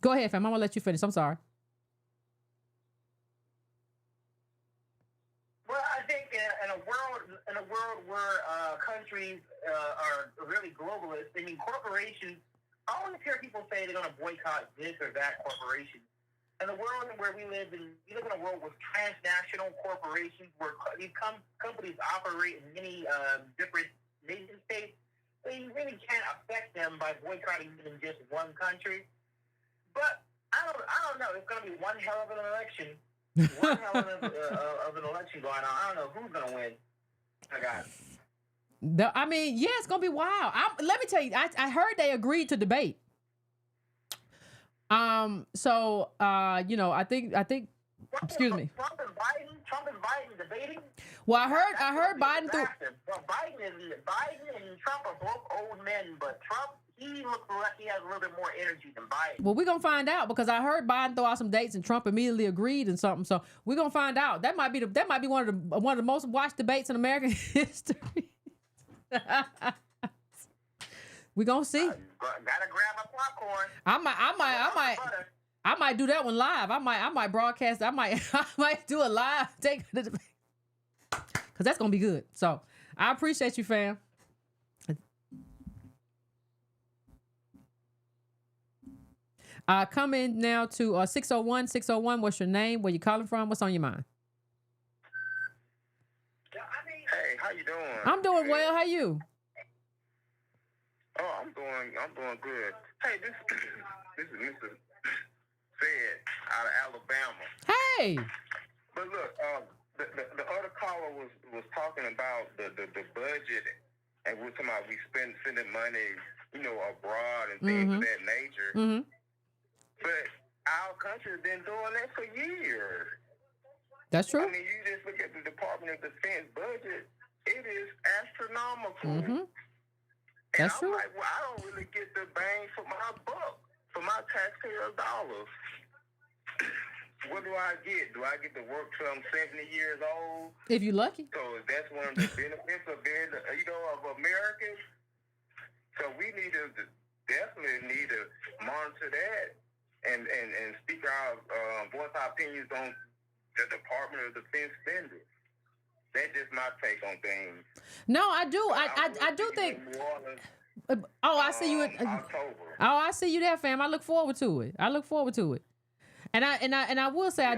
Go ahead, fam. I'm going to let you finish. I'm sorry. Well, I think in a world where countries are really globalist, I mean, corporations, I always hear people say they're going to boycott this or that corporation. In the world where we live in a world with transnational corporations where these companies operate in many different nation states, so you really can't affect them by boycotting them in just one country. But I don't know. It's going to be one hell of an election. One hell of an election going on. I don't know who's going to win. I got it. I mean, yeah, it's gonna be wild. Let me tell you, I heard they agreed to debate. So I think. Excuse me. Trump and Biden debating. Well, I heard Biden through. Well, Biden and Trump are both old men, but Trump, he looks like he has a little bit more energy than Biden. Well, we're gonna find out because I heard Biden throw out some dates and Trump immediately agreed and something. So we're gonna find out. That might be one of the most watched debates in American history. We gonna see. Gotta grab my popcorn. I might do that one live. I might broadcast. I might do a live take the debate because that's gonna be good. So I appreciate you, fam. Come in now to 601. What's your name? Where you calling from? What's on your mind? Hey, how you doing? I'm doing well. How you? Oh, I'm doing good. Hey, this is Mr. Fed out of Alabama. Hey. But look, the other caller was talking about the budget, and we're talking about spending money, abroad and things of that nature. Mm-hmm. But our country has been doing that for years. That's true. I mean, you just look at the Department of Defense budget; it is astronomical. Mm-hmm. And That's I'm true. like, well, I don't really get the bang for my buck, for my taxpayer dollars. What do I get? Do I get to work till I'm 70 years old? If you're lucky. So that's one of the benefits of being, of Americans. So we definitely need to monitor that and speak voice our opinions on the Department of Defense spending. That's just my take on things. No, I do. I do think. I see you in October. Oh, I see you there, fam. I look forward to it. And I will say I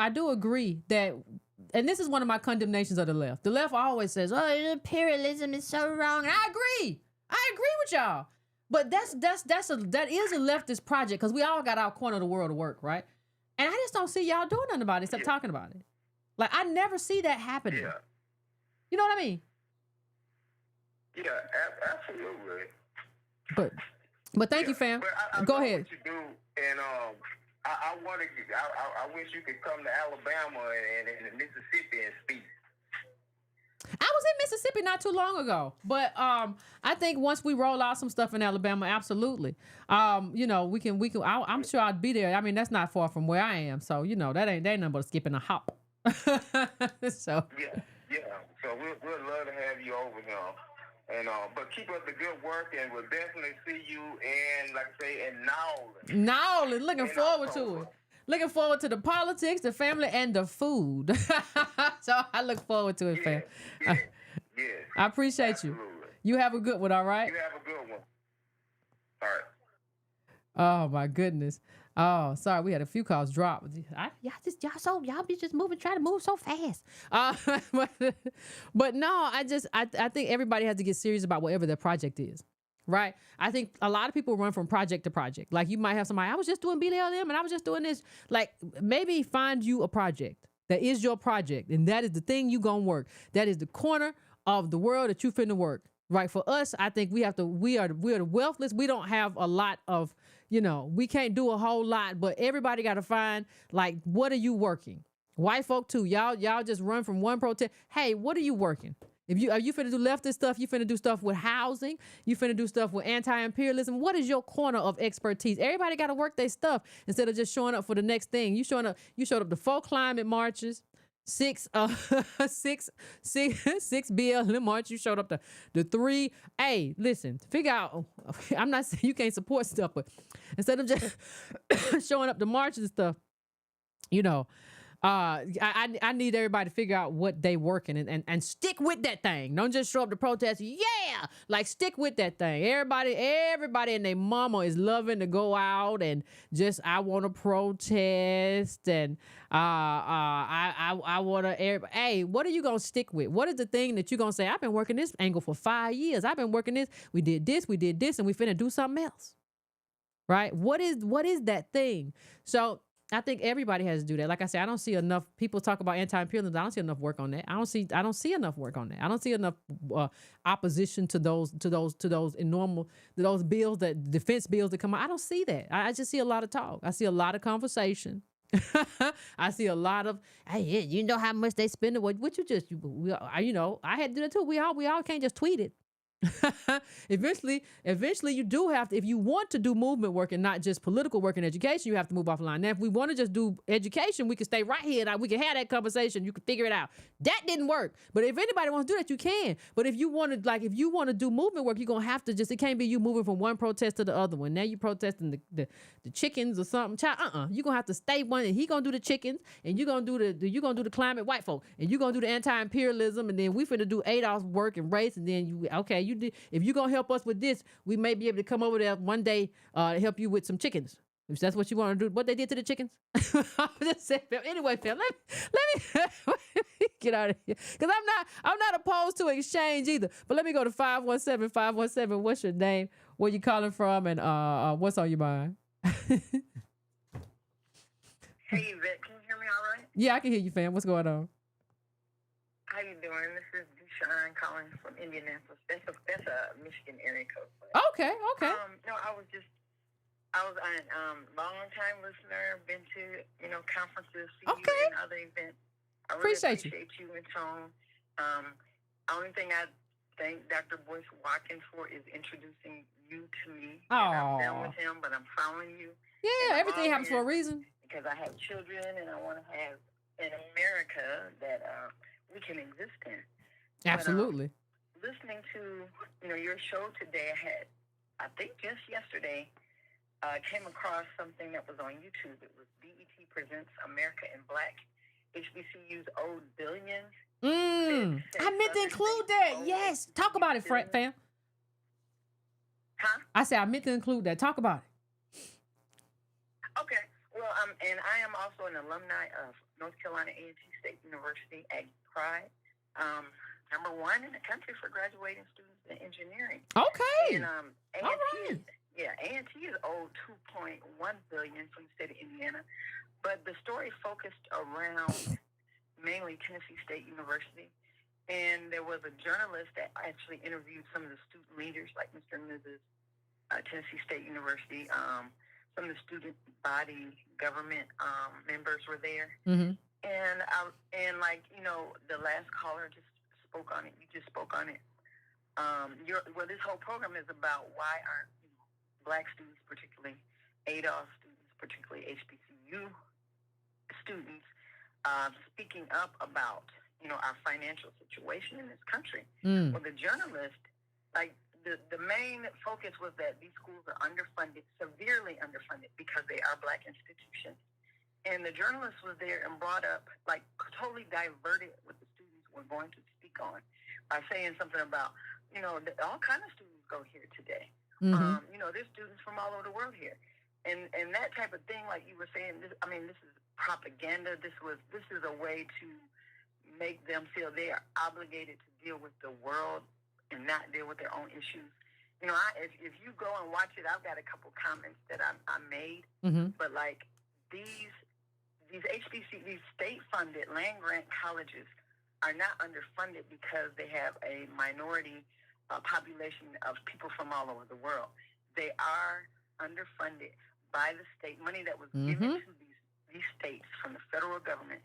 do agree that, and this is one of my condemnations of the left. The left always says, "Oh, imperialism is so wrong." And I agree with y'all. But that is a leftist project because we all got our corner of the world to work, right? And I just don't see y'all doing nothing about it except talking about it. Like I never see that happening. Yeah. You know what I mean? Yeah, absolutely. But thank you, fam. I Go know ahead. What you do, and I wish you could come to Alabama and Mississippi and speak. I was in Mississippi not too long ago, but I think once we roll out some stuff in Alabama, absolutely. We can. I'm sure I'd be there. I mean, that's not far from where I am, so that ain't nothing but skipping a hop. So yeah. So we'd love to have you over here. And but keep up the good work, and we'll definitely see you in, like I say, in Nowland. Looking forward to it. Looking forward to the politics, the family, and the food. So I look forward to it, fam. Yes. I appreciate Absolutely. you. You have a good one, all right? You have a good one. All right. Oh, my goodness. Oh, sorry, we had a few calls drop. Y'all be just moving, trying to move so fast. But, but no, I think everybody has to get serious about whatever their project is. Right. I think a lot of people run from project to project. Like you might have somebody, I was just doing BLM and I was just doing this. Like maybe find you a project that is your project. And that is the thing you gonna work. That is the corner of the world that you finna work. Right. For us, I think we are the wealthless. We don't have a lot of, we can't do a whole lot, but everybody got to find like, what are you working? White folk too. Y'all just run from one protest. Hey, what are you working? Are you finna do leftist stuff? You finna do stuff with housing? You finna do stuff with anti-imperialism? What is your corner of expertise? Everybody got to work their stuff instead of just showing up for the next thing. You showed up to 4 climate marches, 6 BLM march. You showed up to the 3. Hey, listen, figure out. I'm not saying you can't support stuff, but instead of just showing up to marches and stuff, I need everybody to figure out what they working and stick with that thing. Don't just show up to protest. Yeah, like stick with that thing. Everybody and their mama is loving to go out and just I want to protest and I want to. Hey, what are you gonna stick with? What is the thing that you gonna say? I've been working this angle for 5 years. I've been working this. We did this, and we finna do something else. Right? What is that thing? So. I think everybody has to do that. Like I said, I don't see enough people talk about anti-imperialism. I don't see enough work on that. I don't see enough work on that. I don't see enough opposition to those bills, that defense bills that come out. I don't see that. I just see a lot of talk. I see a lot of conversation. I see a lot of, hey, yeah, you know how much they spend. What you just, I had to do that too. We all can't just tweet it. Eventually you do have to, if you want to do movement work and not just political work and education, you have to move off the line. Now, if we want to just do education, we can stay right here. We can have that conversation. You can figure it out. That didn't work. But if anybody wants to do that, you can. But if you want to do movement work, you're going to have to it can't be you moving from one protest to the other one. Now you protesting the chickens or something. Child, you're going to have to stay one, and he going to do the chickens, and you're going to do the climate white folk, and you're going to do the anti-imperialism, and then we finna do Adolf's work and race, and then you did. If you're gonna help us with this, we may be able to come over there one day to help you with some chickens. If that's what you want to do, what they did to the chickens. Anyway, Phil, let me get out of here, because I'm not opposed to exchange either. But let me go to 517. What's your name? Where you calling from? And what's on your mind? Hey, Yvette, can you hear me all right? Yeah, I can hear you, fam. What's going on? How you doing? This is Deshaun calling from Indianapolis. That's a Michigan area code. Okay. No, I was a long time listener. Been to conferences, see you and other events. I really appreciate you and Tone. Only thing I thank Dr. Boyce Watkins for is introducing you to me. And I'm done with him, but I'm following you. Yeah, everything happens for a reason. Because I have children, and I want to have an America that we can exist in. Absolutely. But, listening to your show today, I think just yesterday, came across something that was on YouTube. It was BET Presents America in Black. HBCUs owed billions. I meant to include that. Yes. Talk about it, fam. Huh? I said I meant to include that. Talk about it. Okay. Well, and I am also an alumni of North Carolina A&T State University at Pride. Number 1 in the country for graduating students in engineering. Okay. And A&T, A&T is owed $2.1 billion from the state of Indiana, but the story focused around mainly Tennessee State University, and there was a journalist that actually interviewed some of the student leaders, like Mr. and Mrs. Tennessee State University. Some of the student body government members were there, and the last caller just spoke on it. You just spoke on it. This whole program is about why aren't Black students, particularly ADOS students, particularly HBCU students, speaking up about our financial situation in this country. Well, the journalist, the main focus was that these schools are underfunded, severely underfunded, because they are Black institutions. And the journalist was there and brought up, totally diverted what the students were going to speak on by saying something about, all kind of students go here today. There's students from all over the world here. and that type of thing, like you were saying, this is propaganda. This is a way to make them feel they are obligated to deal with the world and not deal with their own issues. You know, if you go and watch it, I've got a couple comments that I made, but like these HBC, these state-funded land-grant colleges are not underfunded because they have a minority population of people from all over the world. They are underfunded by the state. Money that was given to these states from the federal government,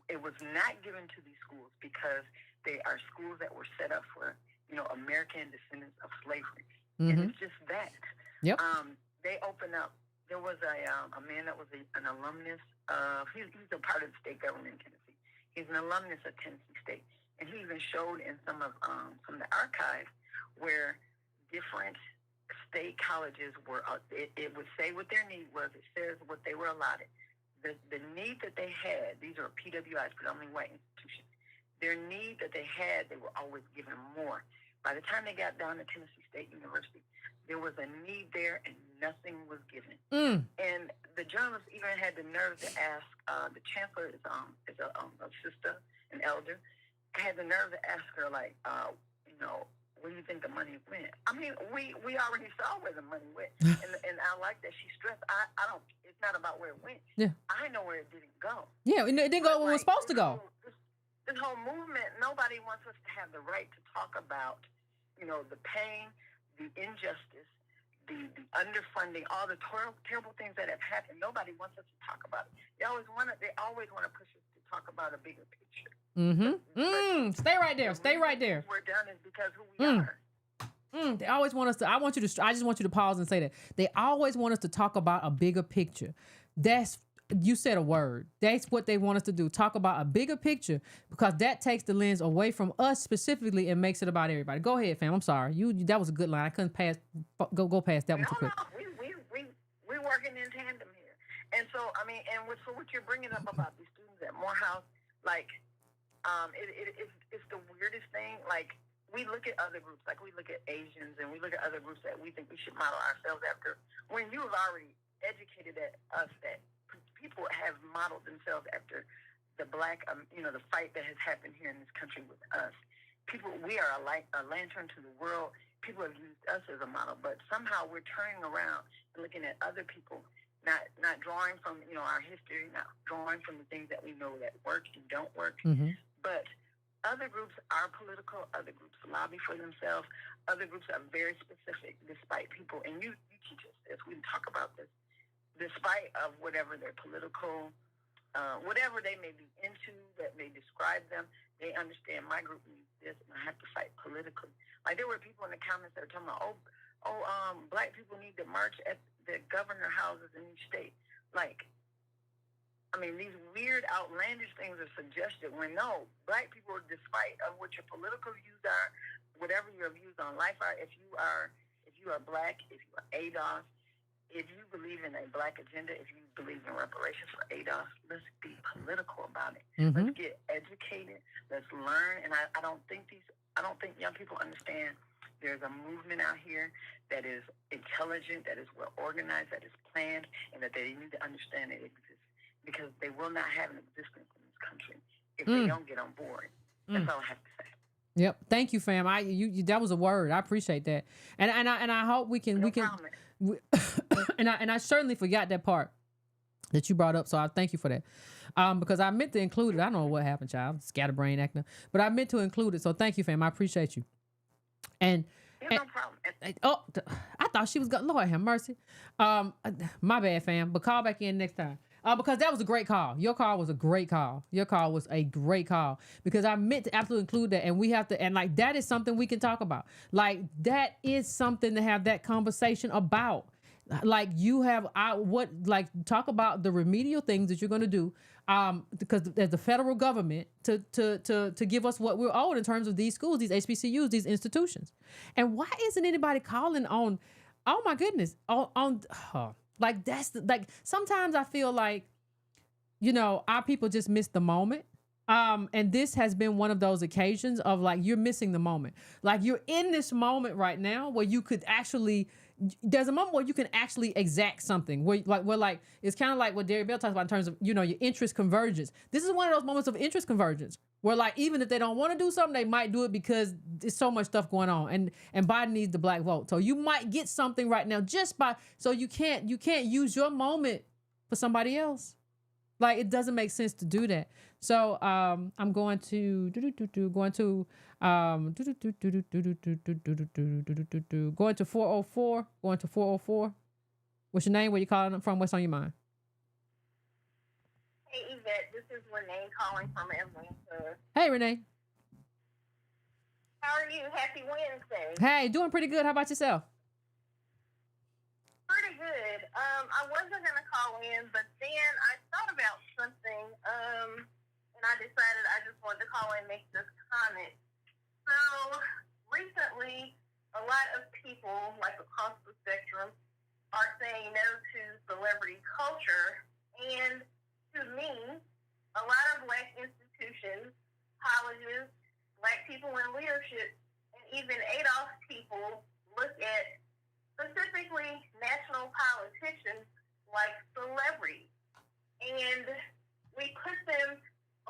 it was not given to these schools because they are schools that were set up for, you know, American descendants of slavery. And it's just that. Yep. They opened up. There was a man that was an alumnus of. He's a part of the state government in Tennessee. He's an alumnus of Tennessee State, and he even showed in some of from the archive where different state colleges were. It would say what their need was. It says what they were allotted. The need that they had. These are PWIs, predominantly white institutions. Their need that they had, they were always given more. By the time they got down to Tennessee State University, there was a need there and nothing was given. And the journalist even had the nerve to ask, the chancellor is a sister, an elder, had the nerve to ask her, like, you know, where do you think the money went? I mean, we already saw where the money went. and I like that she stressed, I don't, it's not about where it went. Yeah. I know where it didn't go. Yeah, it didn't go where it was supposed to go. This whole movement, nobody wants us to have the right to talk about, you know, the pain, the injustice, the underfunding, all the terrible things that have happened. Nobody wants us to talk about it. They always want to push us to talk about a bigger picture. Stay right there. Stay right there. We're done is because who we are. They always want us to. I just want you to pause and say that they always want us to talk about a bigger picture. You said a word. That's what they want us to do. Talk about a bigger picture because that takes the lens away from us specifically and makes it about everybody. Go ahead, fam. I'm sorry. That was a good line. I couldn't go past that one too quick. We're working in tandem here. And so, I mean, so what you're bringing up about these students at Morehouse, like, it's the weirdest thing. Like, we look at other groups, like we look at Asians and we look at other groups that we think we should model ourselves after. When you have already educated us that people have modeled themselves after the black, the fight that has happened here in this country with us. We are a lantern to the world. People have used us as a model, but somehow we're turning around and looking at other people, not drawing from, our history, not drawing from the things that we know that work and don't work. But other groups are political. Other groups lobby for themselves. Other groups are very specific, despite people. And you teach us this. We talk about this. Despite of whatever their political, whatever they may be into that may describe them, they understand my group needs this and I have to fight politically. Like there were people in the comments that were talking about, black people need to march at the governor houses in each state. Like, I mean, these weird, outlandish things are suggested when no, black people, despite of what your political views are, whatever your views on life are, if you are black, if you are ADOS, if you believe in a black agenda, if you believe in reparations for ADOS, let's be political about it. Let's get educated. Let's learn. And I don't think young people understand there's a movement out here that is intelligent, that is well organized, that is planned, and that they need to understand it exists because they will not have an existence in this country if they don't get on board. That's all I have to say. Yep. Thank you, fam. That was a word. I appreciate that. And I hope we can. And I certainly forgot that part that you brought up, so I thank you for that. Because I meant to include it. I don't know what happened, child. Scatterbrain acting, but I meant to include it. So thank you, fam. I appreciate you. And no problem. I thought she was going. Lord have mercy. My bad, fam. But call back in next time. Because that was a great call. Your call was a great call. Because I meant to absolutely include that. And we have to, and like, that is something we can talk about. Like, that is something to have that conversation about. Like, talk about the remedial things that you're going to do. Because there's the federal government to give us what we're owed in terms of these schools, these HBCUs, these institutions. And why isn't anybody calling on, oh my goodness, like sometimes I feel like, our people just miss the moment. And this has been one of those occasions of like, you're missing the moment. Like you're in this moment right now where you could actually there's a moment where you can actually exact something where like it's kind of like what Derry Bell talks about in terms of, you know, your interest convergence. This is one of those moments of interest convergence where, like, even if they don't want to do something, they might do it because there's so much stuff going on, and Biden needs the black vote. So you might get something right now just by, so you can't use your moment for somebody else. Like, it doesn't make sense to do that. So I'm going to going to 404. Going to 404. What's your name? Where you calling from? What's on your mind? Hey, Yvette, this is Renee calling from Atlanta. Hey, Renee. How are you? Happy Wednesday. Hey, doing pretty good. How about yourself? Pretty good. I wasn't going to call in, but then I thought about something, and I decided I just wanted to call in and make this comment. So, recently, a lot of people, like across the spectrum, are saying no to celebrity culture, and to me, a lot of black institutions, colleges, black people in leadership, and even ADOS people look at specifically national politicians like celebrities. And we put them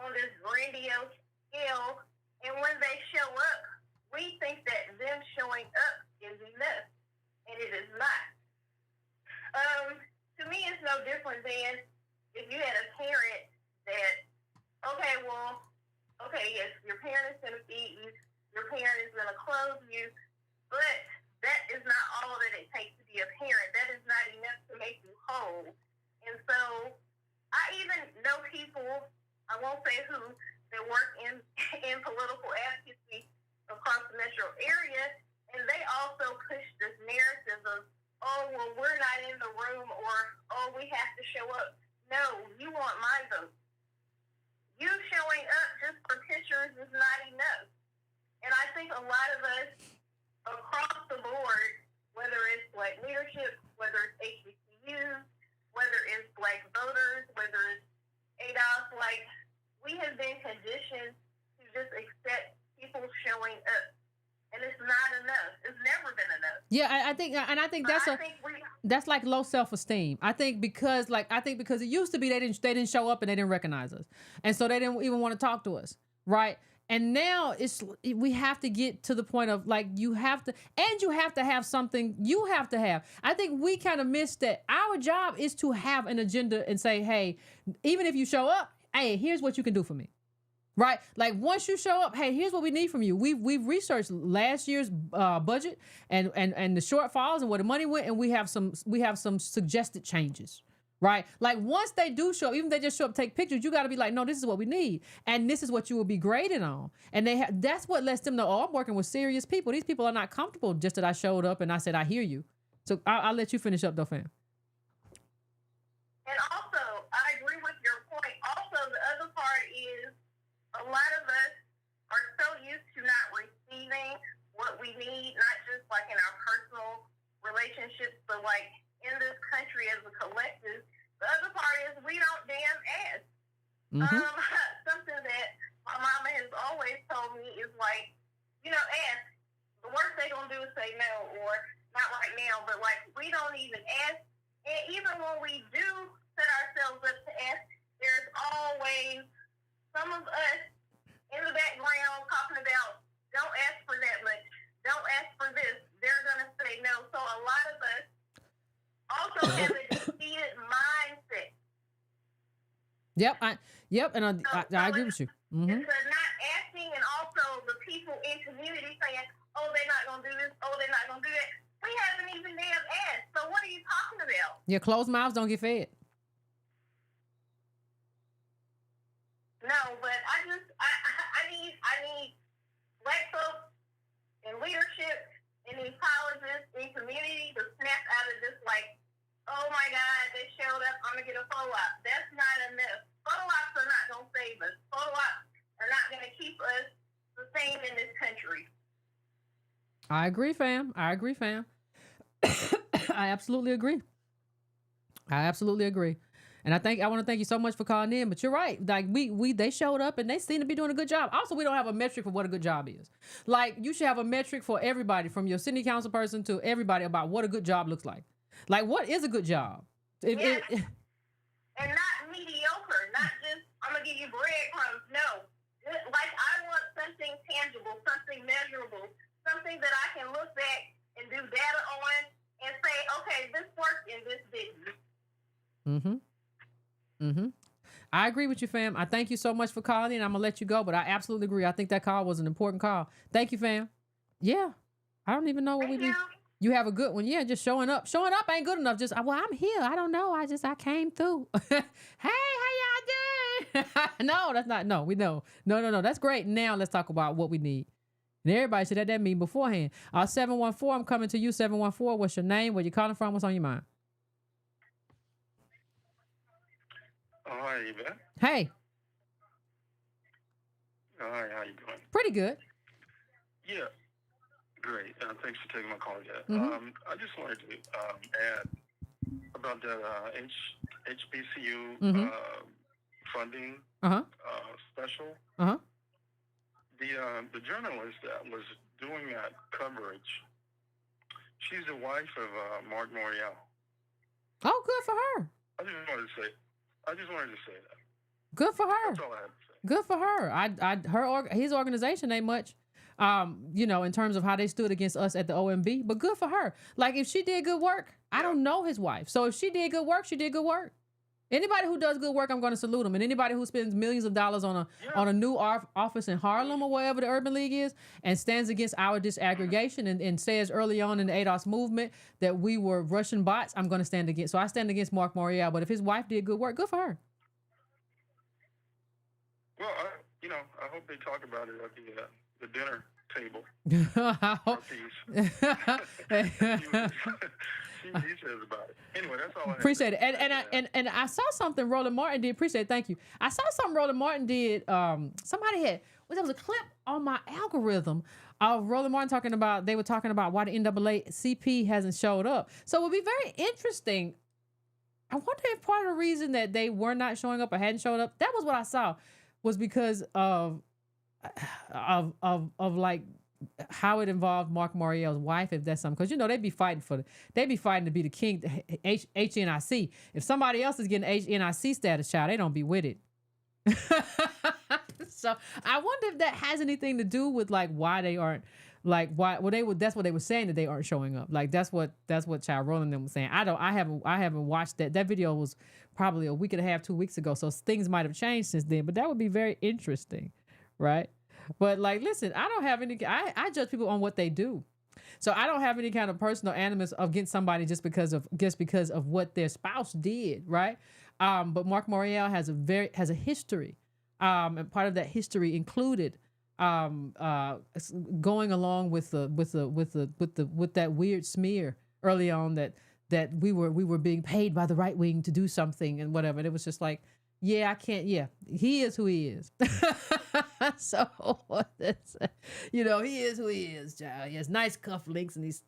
on this grandiose scale, and when they show up, we think that them showing up is enough, and it is not. To me, it's no different than if you had a parent that, yes, your parent is going to feed you, your parent is going to clothe you, but that is not all that it takes to be a parent. That is not enough to make you whole. And so I even know people, I won't say who, that work in political advocacy across the metro area, and they also push this narrative of, oh, well, we're not in the room, or, oh, we have to show up. No, you want my vote. You showing up just for pictures is not enough. And I think a lot of us across the board, whether it's black leadership, whether it's HBCUs, whether it's black voters, whether it's ADOS, like, we have been conditioned to just accept people showing up. And it's not enough. It's never been enough. Yeah, I think that's like low self-esteem. I think because it used to be they didn't show up and they didn't recognize us, and so they didn't even want to talk to us, right? And now we have to get to the point of, like, you have to have something. You have to have. I think we kind of missed that. Our job is to have an agenda and say, hey, even if you show up, hey, here's what you can do for me. Right? Like, once you show up, hey, here's what we need from you. We've researched last year's budget and the shortfalls and where the money went, and we have some suggested changes. Right? Like, once they do show up, even if they just show up, take pictures, you got to be like, no, this is what we need, and this is what you will be graded on. And that's what lets them know, oh, I'm working with serious people. These people are not comfortable just that I showed up and I said I hear you. So I'll let you finish up, though, fam. And also, I agree with your point. Also, the other part is, a lot of us are so used to not receiving what we need, not just like in our personal relationships, but like in this country as a collective. The other part is we don't damn ask. Mm-hmm. Something that my mama has always told me is like, ask. The worst they gonna do is say no, or not right now, but like, we don't even ask. And even when we do set ourselves up to ask, there's always some of us in the background talking about, don't ask for that much, don't ask for this. They're going to say no. So a lot of us also have a defeated mindset. Yep, and I agree with you. Mm-hmm. It's not asking, and also the people in community saying, oh, they're not going to do this, oh, they're not going to do that. We haven't even damn asked. So what are you talking about? Yeah, closed mouths don't get fed. No, but I need black folks in leadership, in these colleges, in community to snap out of this, like, oh my God, they showed up, I'm going to get a photo op. That's not enough. Photo ops are not going to save us. Photo ops are not going to keep us the same in this country. I agree, fam. I absolutely agree. And I want to thank you so much for calling in. But you're right. Like they showed up and they seem to be doing a good job. Also, we don't have a metric for what a good job is. Like you should have a metric for everybody, from your city council person to everybody, about what a good job looks like. Like what is a good job? And not mediocre. Not just I'm gonna give you breadcrumbs. No, like I want something tangible, something measurable, something that I can look back and do data on and say, okay, this worked and this didn't. I agree with you, fam. I thank you so much for calling in. I'm gonna let you go, but I absolutely agree. I think that call was an important call. Thank you, fam. Yeah, I don't even know what we do. You have a good one. Yeah, just showing up. Showing up ain't good enough. Just well, I'm here. I don't know. I came through. Hey, how y'all doing? No, that's not. No, we know. No. That's great. Now let's talk about what we need. And everybody should have that meeting beforehand. 714. I'm coming to you. 714. What's your name? Where you calling from? What's on your mind? Oh, hi, Eva. Hey. Oh, hi, how you doing? Pretty good. Yeah, great. Thanks for taking my call, yeah. I just wanted to add about the HBCU funding special. The journalist that was doing that coverage, she's the wife of Mark Morial. Oh, good for her. I just wanted to say that. Good for her. That's all I had to say. Good for her. His organization ain't much, in terms of how they stood against us at the OMB, but good for her. Like if she did good work, I don't know his wife. So if she did good work, she did good work. Anybody who does good work, I'm going to salute them. And anybody who spends millions of dollars on a new office in Harlem or wherever the Urban League is and stands against our disaggregation and says early on in the ADOS movement that we were Russian bots, I'm going to stand against. So I stand against Mark Morial. But if his wife did good work, good for her. Well, I hope they talk about it at the dinner table. He says about it. Anyway, that's all I appreciate it. And I saw something Roland Martin did. Appreciate it. Thank you. I saw something Roland Martin did. Somebody had, there was a clip on my algorithm of Roland Martin they were talking about why the NAACP hasn't showed up. So it would be very interesting. I wonder if part of the reason that they were not showing up or hadn't showed up, that was what I saw, was because of like how it involved Mark Morial's wife, if that's something. Because they'd be fighting to be the king, HNIC. If somebody else is getting HNIC status, child, they don't be with it. So I wonder if that has anything to do with like why they aren't, like why that's what they were saying, that they aren't showing up. Like that's what Child Roland them was saying. I haven't watched that. That video was probably a week and a half, 2 weeks ago. So things might have changed since then, but that would be very interesting, right? But like, listen, I don't have any. I judge people on what they do, so I don't have any kind of personal animus against somebody just because of what their spouse did, right? But Mark Morial has a history, and part of that history included going along with that weird smear early on that we were being paid by the right wing to do something and whatever. And it was just like, yeah, I can't. Yeah, he is who he is. So he is who he is, child. He has nice cufflinks and he's,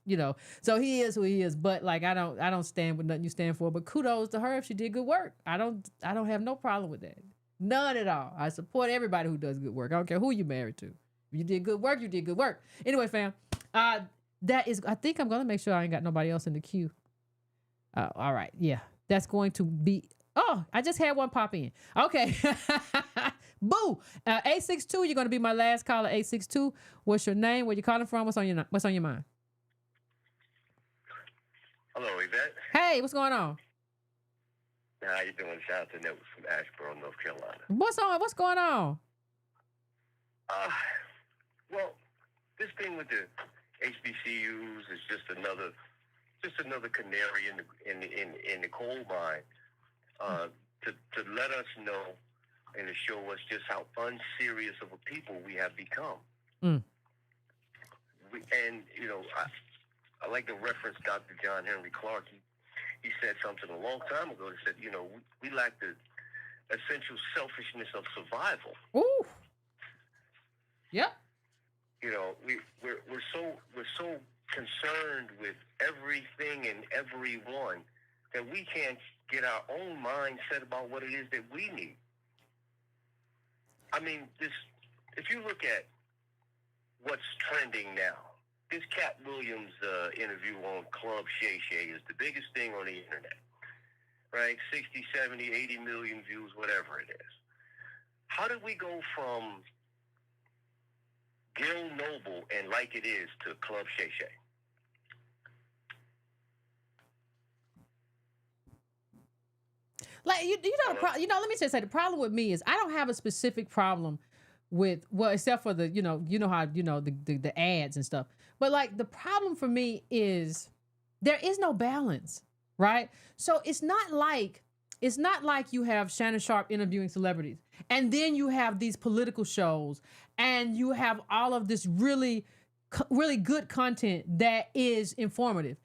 so he is who he is. But like, I don't stand with nothing you stand for. But kudos to her if she did good work. I don't have no problem with that. None at all. I support everybody who does good work. I don't care who you married to. If you did good work, you did good work. Anyway, fam, that is. I think I'm gonna make sure I ain't got nobody else in the queue. All right, yeah, that's going to be. Oh, I just had one pop in. Okay. Boo. 862, you're going to be my last caller. 862. What's your name? Where you calling from? What's on your mind? Hello, Yvette. Hey, what's going on? How you doing? Shout out to Network from Asheboro, North Carolina. What's going on? Well, this thing with the HBCUs is just another canary in the coal mine. To let us know and to show us just how unserious of a people we have become. I like to reference Dr. John Henry Clark. He said something a long time ago that said, we lack the essential selfishness of survival. Ooh. Yep. We're so concerned with everything and everyone that we can't get our own mindset about what it is that we need. I mean, if you look at what's trending now, this Cat Williams interview on Club Shay Shay is the biggest thing on the internet, right? 60, 70, 80 million views, whatever it is. How did we go from Gil Noble and Like It Is to Club Shay Shay? Like you know, let me just say the problem with me is I don't have a specific problem with, well, except for the how the ads and stuff. But like the problem for me is there is no balance, right? So it's not like you have Shannon Sharp interviewing celebrities, and then you have these political shows, and you have all of this really good content that is informative.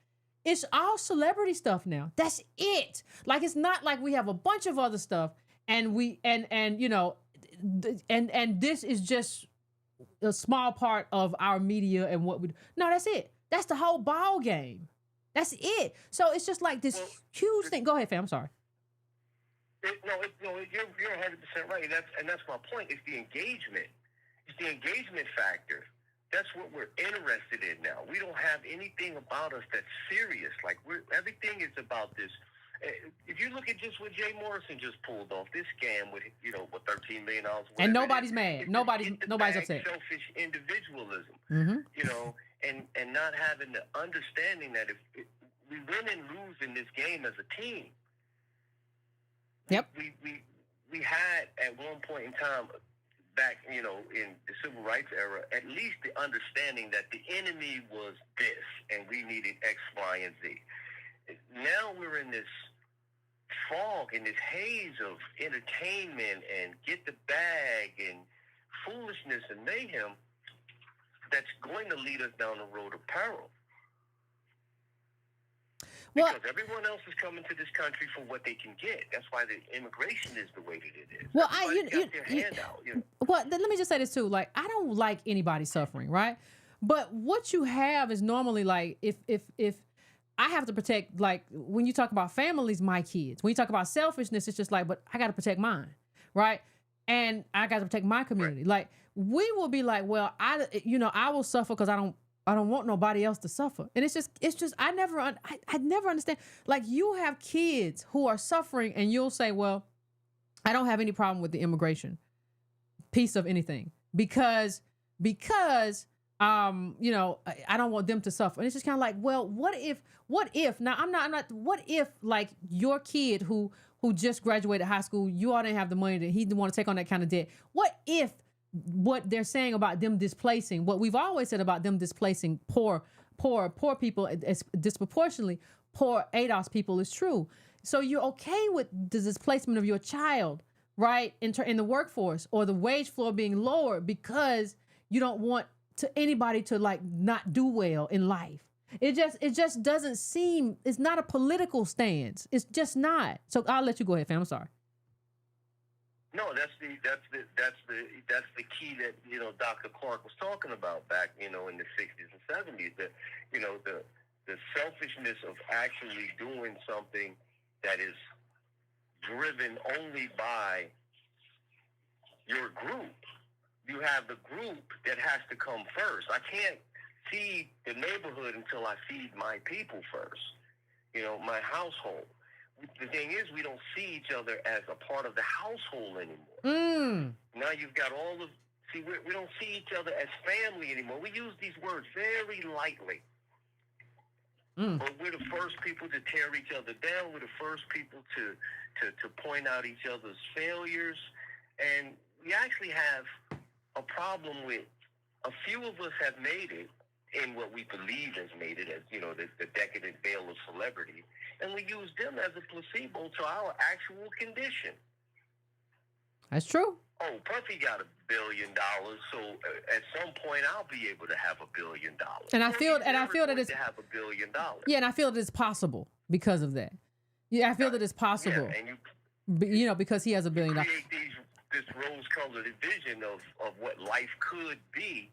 It's all celebrity stuff now. That's it. Like, it's not like we have a bunch of other stuff and this is just a small part of our media and what we do. No, that's it. That's the whole ball game. That's it. So it's just like this huge thing. Go ahead, fam. I'm sorry. You're 100% right. That's my point. It's the engagement. It's the engagement factor. That's what we're interested in now. We don't have anything about us that's serious. Like, everything is about this. If you look at just what Jay Morrison just pulled off, this scam with $13 million, and nobody's mad. Nobody's upset. Selfish individualism, Mm-hmm. And not having the understanding that if we win and lose in this game as a team. Yep. We had at one point in time, back, in the civil rights era, at least the understanding that the enemy was this, and we needed X, Y, and Z. Now we're in this fog, in this haze of entertainment and get the bag and foolishness and mayhem that's going to lead us down the road of peril. Because everyone else is coming to this country for what they can get. That's why the immigration is the way that it is. Well, Well, let me just say this too. Like, I don't like anybody suffering, right? But what you have is normally like, if I have to protect, like when you talk about families, my kids. When you talk about selfishness, it's just like, but I got to protect mine, right? And I got to protect my community. Right. Like, we will be like, well, I will suffer because I don't want nobody else to suffer. And it's just I never understand. Like, you have kids who are suffering and you'll say, well, I don't have any problem with the immigration piece of anything because I don't want them to suffer. And it's just kind of like, well, what if now I'm not what if, like, your kid who just graduated high school, you all didn't have the money that he didn't want to take on that kind of debt. What if what they're saying about them displacing, what we've always said about them displacing poor people, as disproportionately poor ADOS people, is true. So you're okay with the displacement of your child, right, in the workforce, or the wage floor being lowered because you don't want anybody to, like, not do well in life. It just doesn't seem. It's not a political stance. It's just not. So I'll let you go ahead, fam. I'm sorry. No, that's the key that Dr. Clark was talking about back in the 60s and 70s. That the selfishness of actually doing something that is driven only by your group. You have the group that has to come first. I can't feed the neighborhood until I feed my people first. My household. The thing is, we don't see each other as a part of the household anymore. Now you've got we don't see each other as family anymore. We use these words very lightly. But we're the first people to tear each other down. We're the first people to point out each other's failures. And we actually have a problem with a few of us have made it in what we believe has made it, as the decadent veil of celebrity, and we use them as a placebo to our actual condition. That's true. Oh, Puffy got $1 billion, so at some point I'll be able to have $1 billion. And I feel that it's to have $1 billion. Yeah, and I feel that it's possible because of that. Yeah, I feel that it's possible. Yeah, and because he has $1 billion. Create this rose-colored vision of what life could be,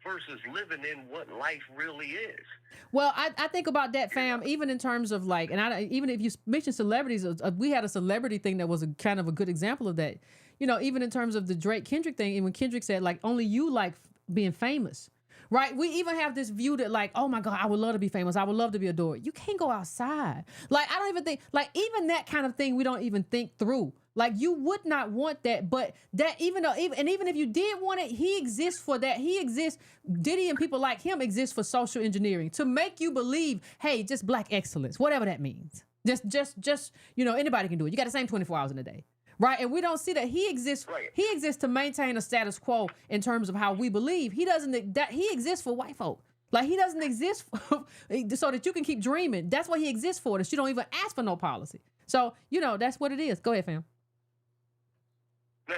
versus living in what life really is. Well, I think about that, fam, even in terms of like, and even if you mention celebrities, we had a celebrity thing that was a kind of a good example of that. You know, even in terms of the Drake Kendrick thing, and when Kendrick said like only you like being famous, right? We even have this view that like, oh my God, I would love to be famous. I would love to be adored. You can't go outside. Like, I don't even think, like, even that kind of thing, we don't even think through. Like, you would not want that, but that even if you did want it, he exists for that. He exists, Diddy and people like him exist for social engineering to make you believe, hey, just black excellence, whatever that means. Just, anybody can do it. You got the same 24 hours in a day. Right. And we don't see that he exists. Right. He exists to maintain a status quo in terms of how we believe. He exists for white folk. Like, he doesn't exist so that you can keep dreaming. That's what he exists for. That you don't even ask for no policy. So, that's what it is. Go ahead, fam. No,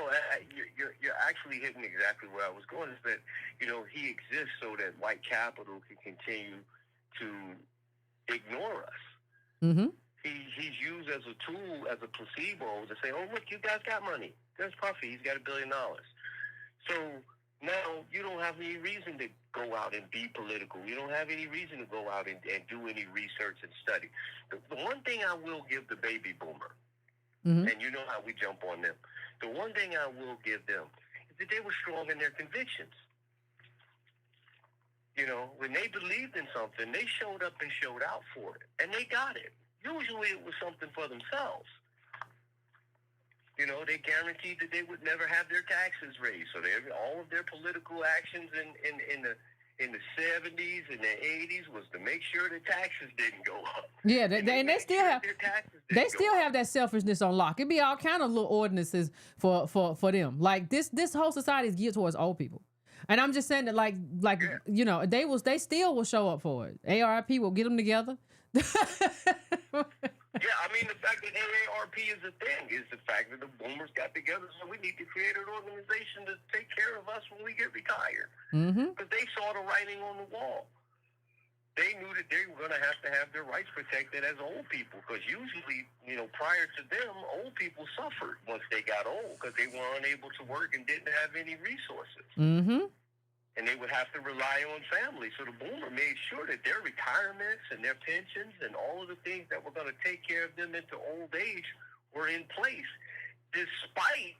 you're actually hitting exactly where I was going. Is that he exists so that white capital can continue to ignore us. Mm-hmm. He's used as a tool, as a placebo, to say, "Oh, look, you guys got money. There's Puffy. He's got $1 billion." So now you don't have any reason to go out and be political. You don't have any reason to go out and do any research and study. The one thing I will give the baby boomer, and you know how we jump on them. The one thing I will give them is that they were strong in their convictions. When they believed in something, they showed up and showed out for it, and they got it. Usually it was something for themselves. They guaranteed that they would never have their taxes raised. So all of their political actions in the 70s and the 80s was to make sure the taxes didn't go up. Yeah, they still have that selfishness on lock. It'd be all kind of little ordinances for them. Like this whole society is geared towards old people. And I'm just saying that they still will show up for it. ARP will get them together. Yeah, I mean, the fact that AARP is a thing is the fact that the boomers got together, so we need to create an organization to take care of us when we get retired. Because they saw the writing on the wall. They knew that they were going to have their rights protected as old people, because usually, prior to them, old people suffered once they got old because they were unable to work and didn't have any resources. And they would have to rely on family. So the boomer made sure that their retirements and their pensions and all of the things that were going to take care of them into old age were in place, despite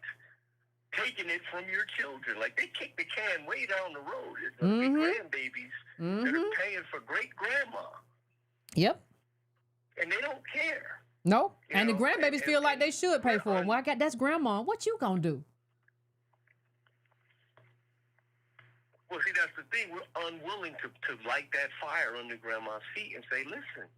taking it from your children. Like, they kicked the can way down the road. There's going to be grandbabies that are paying for great-grandma. Yep. And they don't care. No. And the grandbabies feel like they should pay for them. Well, that's grandma. What you going to do? Well, see, that's the thing. We're unwilling to light that fire under grandma's feet and say, listen,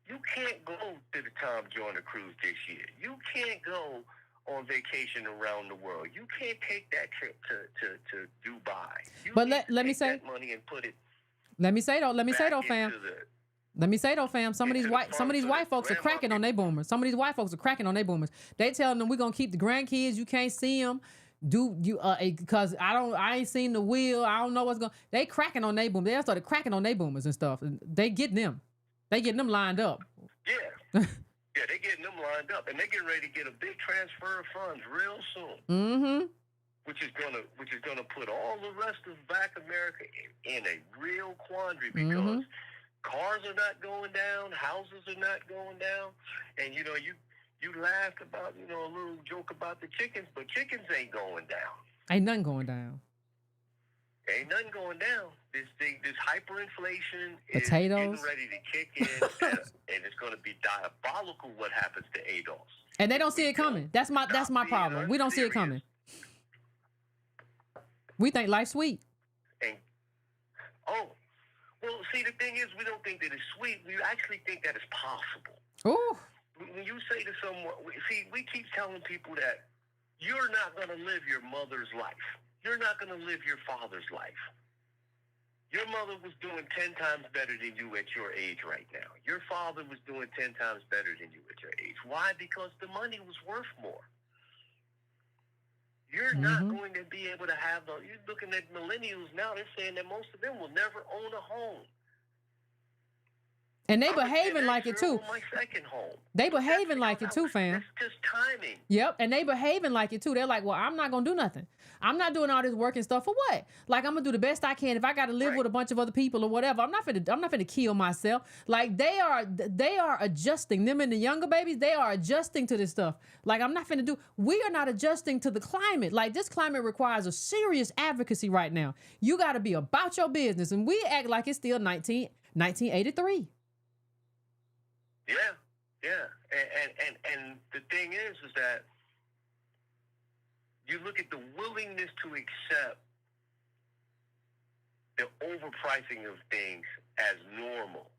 you can't go to the Tom Joyner cruise this year. You can't go on vacation around the world. You can't take that trip to Dubai. But let me say, that money and put it. Let me say though, fam. Let me say though, fam. Some of these white folks are cracking on their boomers. Some of these white folks are cracking on their boomers. They telling them we're gonna keep the grandkids. You can't see them. Because I ain't seen the will. I don't know what's going. They cracking on their boomers. They started cracking on their boomers and stuff. They getting them lined up. Yeah, they getting them lined up, and they getting ready to get a big transfer of funds real soon. Which is gonna put all the rest of Black America in a real quandary, because cars are not going down, houses are not going down, and you laughed about, a little joke about the chickens, but chickens ain't going down. Ain't nothing going down. Ain't nothing going down. This hyperinflation potatoes is getting ready to kick in, and it's going to be diabolical what happens to ADOS. And they don't see it coming. That's my problem. We don't see it coming. We think life's sweet. Well, see, the thing is, we don't think that it's sweet. We actually think that it's possible. Ooh. When you say to someone, we keep telling people that you're not going to live your mother's life. You're not going to live your father's life. Your mother was doing 10 times better than you at your age right now. Your father was doing 10 times better than you at your age. Why? Because the money was worth more. You're not going to be able to have you're looking at millennials now, they're saying that most of them will never own a home. And they I would pay behaving that like it girl too. on my second home. They But behaving that's like it because too, fam. That's just timing. Yep, and they behaving like it too. They're like, well, I'm not gonna do nothing. I'm not doing all this work and stuff for what? Like, I'm gonna do the best I can. If I got to live with a bunch of other people or whatever, I'm not finna kill myself. Like, they are adjusting. Them and the younger babies, they are adjusting to this stuff. Like, I'm not finna do. We are not adjusting to the climate. Like, this climate requires a serious advocacy right now. You got to be about your business, and we act like it's still 1983. Yeah. And the thing is that you look at the willingness to accept the overpricing of things as normal.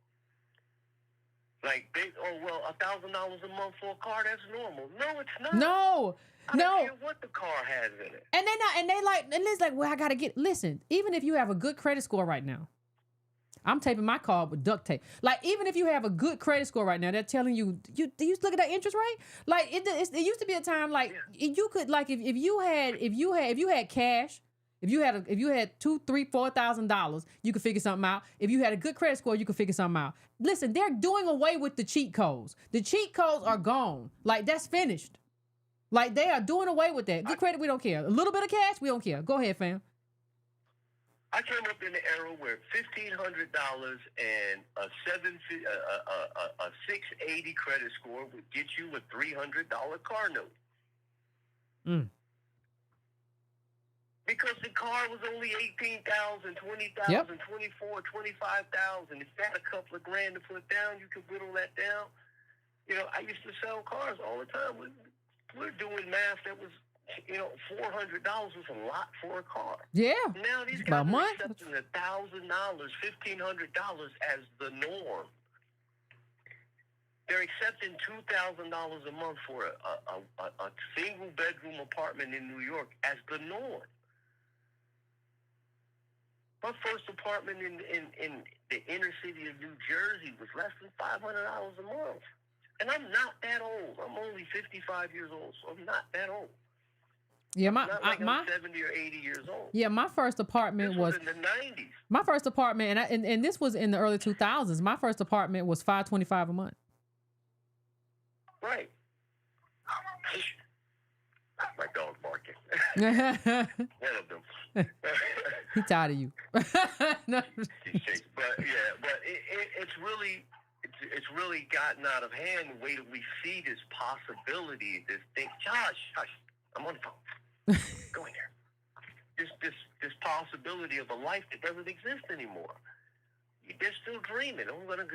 Like, $1,000 a month for a car, that's normal. No, it's not. No. I don't care what the car has in it. And it's like, well, I gotta listen, even if you have a good credit score right now, I'm taping my car with duct tape. Like, even if you have a good credit score right now, they're telling you look at that interest rate. Like, it used to be a time like you could, like, if you had cash, if you had $2,000-$4,000, you could figure something out. If you had a good credit score, you could figure something out. Listen, they're doing away with the cheat codes. The cheat codes are gone. Like, that's finished. Like, they are doing away with that. Good credit, we don't care. A little bit of cash, we don't care. Go ahead, fam. I came up in the era where $1,500 and a 680 credit score would get you a $300 car note. Because the car was only $18,000, $20,000, Yep. $24,000, $25,000. If you had a couple of grand to put down, you could whittle that down. You know, I used to sell cars all the time. We're doing math that was, $400 was a lot for a car. Yeah. Now these guys are accepting $1,000, $1,500 as the norm. They're accepting $2,000 a month for a single bedroom apartment in New York as the norm. My first apartment in the inner city of New Jersey was less than $500 a month. And I'm not that old. I'm only 55 years old, so I'm not that old. Yeah, I'm 70 or 80 years old. Yeah, my first apartment this was in the 90s. My first apartment, and this was in the early 2000s. My first apartment was $525 a month. Right. My dog barking. One of them. He tired of you. No. It's really gotten out of hand the way that we see this possibility, this thing. Hush, I'm on the phone. Go in there. This possibility of a life that doesn't exist anymore. They're still dreaming. I'm gonna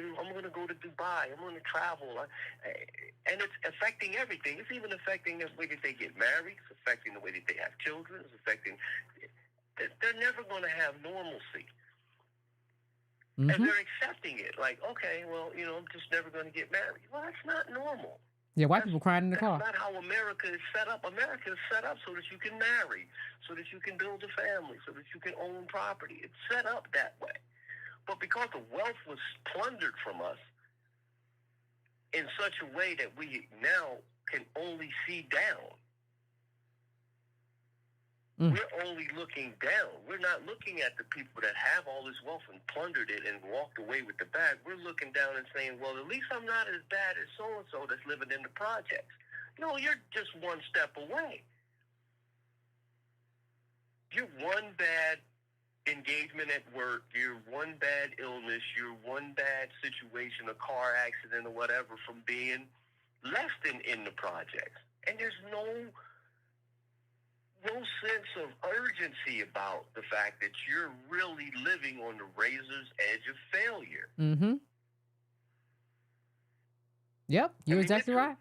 go to Dubai. I'm gonna travel, and it's affecting everything. It's even affecting the way that they get married. It's affecting the way that they have children. It's affecting. They're never going to have normalcy, and they're accepting it. Like, okay, well, I'm just never going to get married. Well, that's not normal. Yeah, white people crying in the car. That's not how America is set up. America is set up so that you can marry, so that you can build a family, so that you can own property. It's set up that way. But because the wealth was plundered from us in such a way that we now can only see down, we're only looking down. We're not looking at the people that have all this wealth and plundered it and walked away with the bag. We're looking down and saying, well, at least I'm not as bad as so-and-so that's living in the projects. No, you're just one step away. You're one bad engagement at work, you're one bad illness, you're one bad situation, a car accident or whatever, from being left in the projects. And there's no sense of urgency about the fact that you're really living on the razor's edge of failure. Yep, you're exactly right.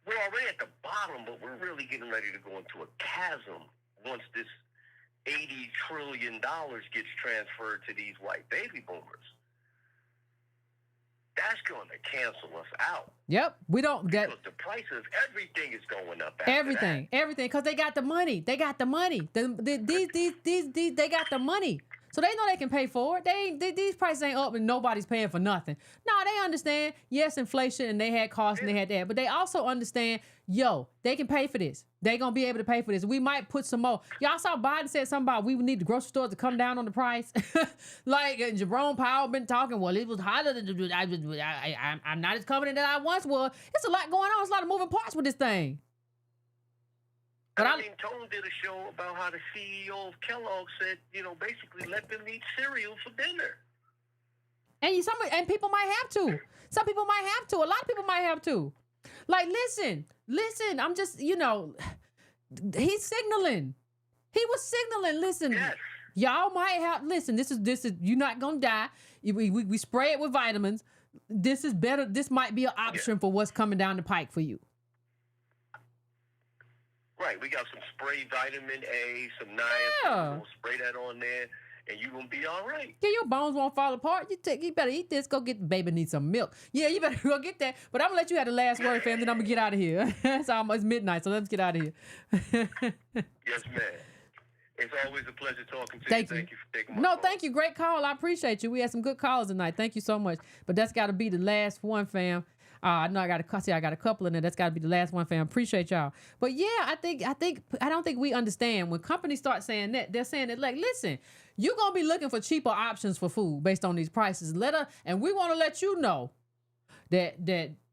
We're already at the bottom, but we're really getting ready to go into a chasm once this $80 trillion gets transferred to these white baby boomers. That's going to cancel us out. Yep, because the price of everything is going up. Everything, because they got the money. They got the money. They got the money. So they know they can pay for it. These prices ain't up and nobody's paying for nothing. No, they understand, yes, inflation and they had costs and they had that, but they also understand, they can pay for this. They gonna be able to pay for this. We might put some more. Y'all saw Biden said something about we would need the grocery stores to come down on the price. Like Jerome Powell been talking, well, it was hotter than I'm not as confident as I once was. It's a lot going on. It's a lot of moving parts with this thing. But I mean, Tone did a show about how the CEO of Kellogg said, basically let them eat cereal for dinner. And people might have to. Some people might have to. A lot of people might have to. Like, listen. I'm just, he's signaling. He was signaling. Listen, yes. Y'all might have. Listen, this is. You're not gonna die. We spray it with vitamins. This is better. This might be an option for what's coming down the pike for you. Right, we got some spray vitamin A, some niacin. We'll spray that on there, and you're going to be all right. Yeah, your bones won't fall apart. You better eat this. Go get the baby needs some milk. Yeah, you better go get that. But I'm going to let you have the last word, fam, then I'm going to get out of here. It's midnight, so let's get out of here. Yes, ma'am. It's always a pleasure talking to you. Thank you for taking my call. Thank you. Great call. I appreciate you. We had some good calls tonight. Thank you so much. But that's got to be the last one, fam. I know I got a couple in there. That's got to be the last one, fam. Appreciate y'all. But yeah, I don't think we understand when companies start saying that. They're saying that, like, listen, you're gonna be looking for cheaper options for food based on these prices. And we want to let you know that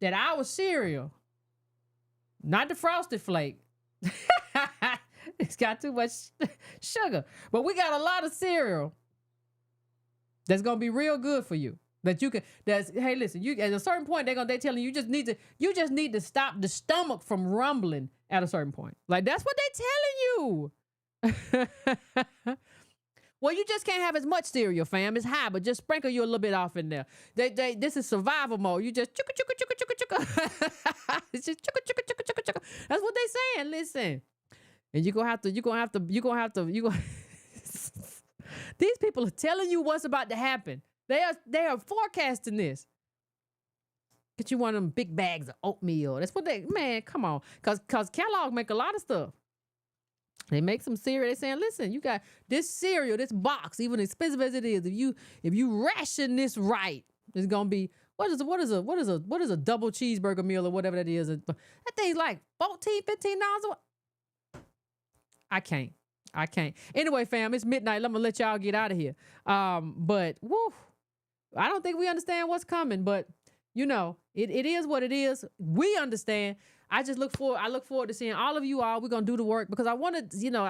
our cereal, not the Frosted Flake, it's got too much sugar, but we got a lot of cereal that's gonna be real good for you. That you can. Hey, listen. You at a certain point they're telling you you just need to stop the stomach from rumbling at a certain point. Like that's what they telling you. Well, you just can't have as much cereal, fam. It's high, but just sprinkle you a little bit off in there. This is survival mode. You just chugga chugga chugga chugga chugga. It's just chugga chugga chugga chugga chugga. That's what they saying. Listen, and you're gonna have to. These people are telling you what's about to happen. They are forecasting this. Get you one of them big bags of oatmeal. That's what come on. Cause Kellogg make a lot of stuff. They make some cereal. They're saying, listen, you got this cereal, this box, even expensive as it is. If you ration this right, it's gonna be what is a double cheeseburger meal or whatever that is. That thing's like $14-15. I can't. Anyway, fam, it's midnight. I'm gonna let y'all get out of here. But woo. I don't think we understand what's coming, but it is what it is. We understand. I look forward to seeing all of you all. We're gonna do the work because I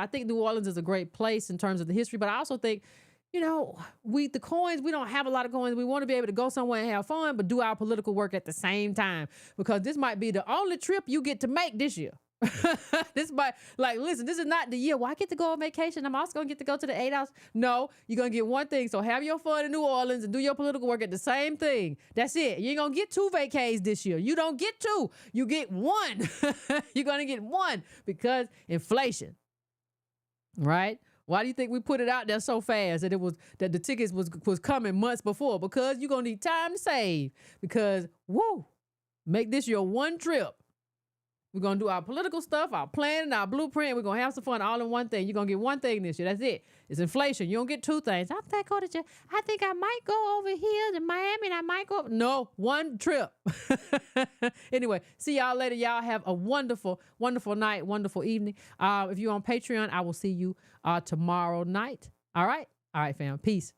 think New Orleans is a great place in terms of the history, but I also think, the coins, we don't have a lot of coins. We want to be able to go somewhere and have fun, but do our political work at the same time because this might be the only trip you get to make this year. Listen, this is not the year. Well, I get to go on vacation. I'm also going to get to go to the 8 hours. No, you're going to get one thing. So have your fun in New Orleans and do your political work at the same thing. That's it. You ain't going to get 2 vacays this year. You don't get 2. You get 1. You're going to get 1 because inflation. Right? Why do you think we put it out there so fast that the tickets was coming months before? Because you're going to need time to save. Because, make this your one trip. We're going to do our political stuff, our planning, our blueprint. We're going to have some fun all in one thing. You're going to get one thing this year. That's it. It's inflation. You don't get 2 things. I think I might go over here to Miami and I might go. No, one trip. Anyway, see y'all later. Y'all have a wonderful, wonderful night, wonderful evening. If you're on Patreon, I will see you tomorrow night. All right? All right, fam. Peace.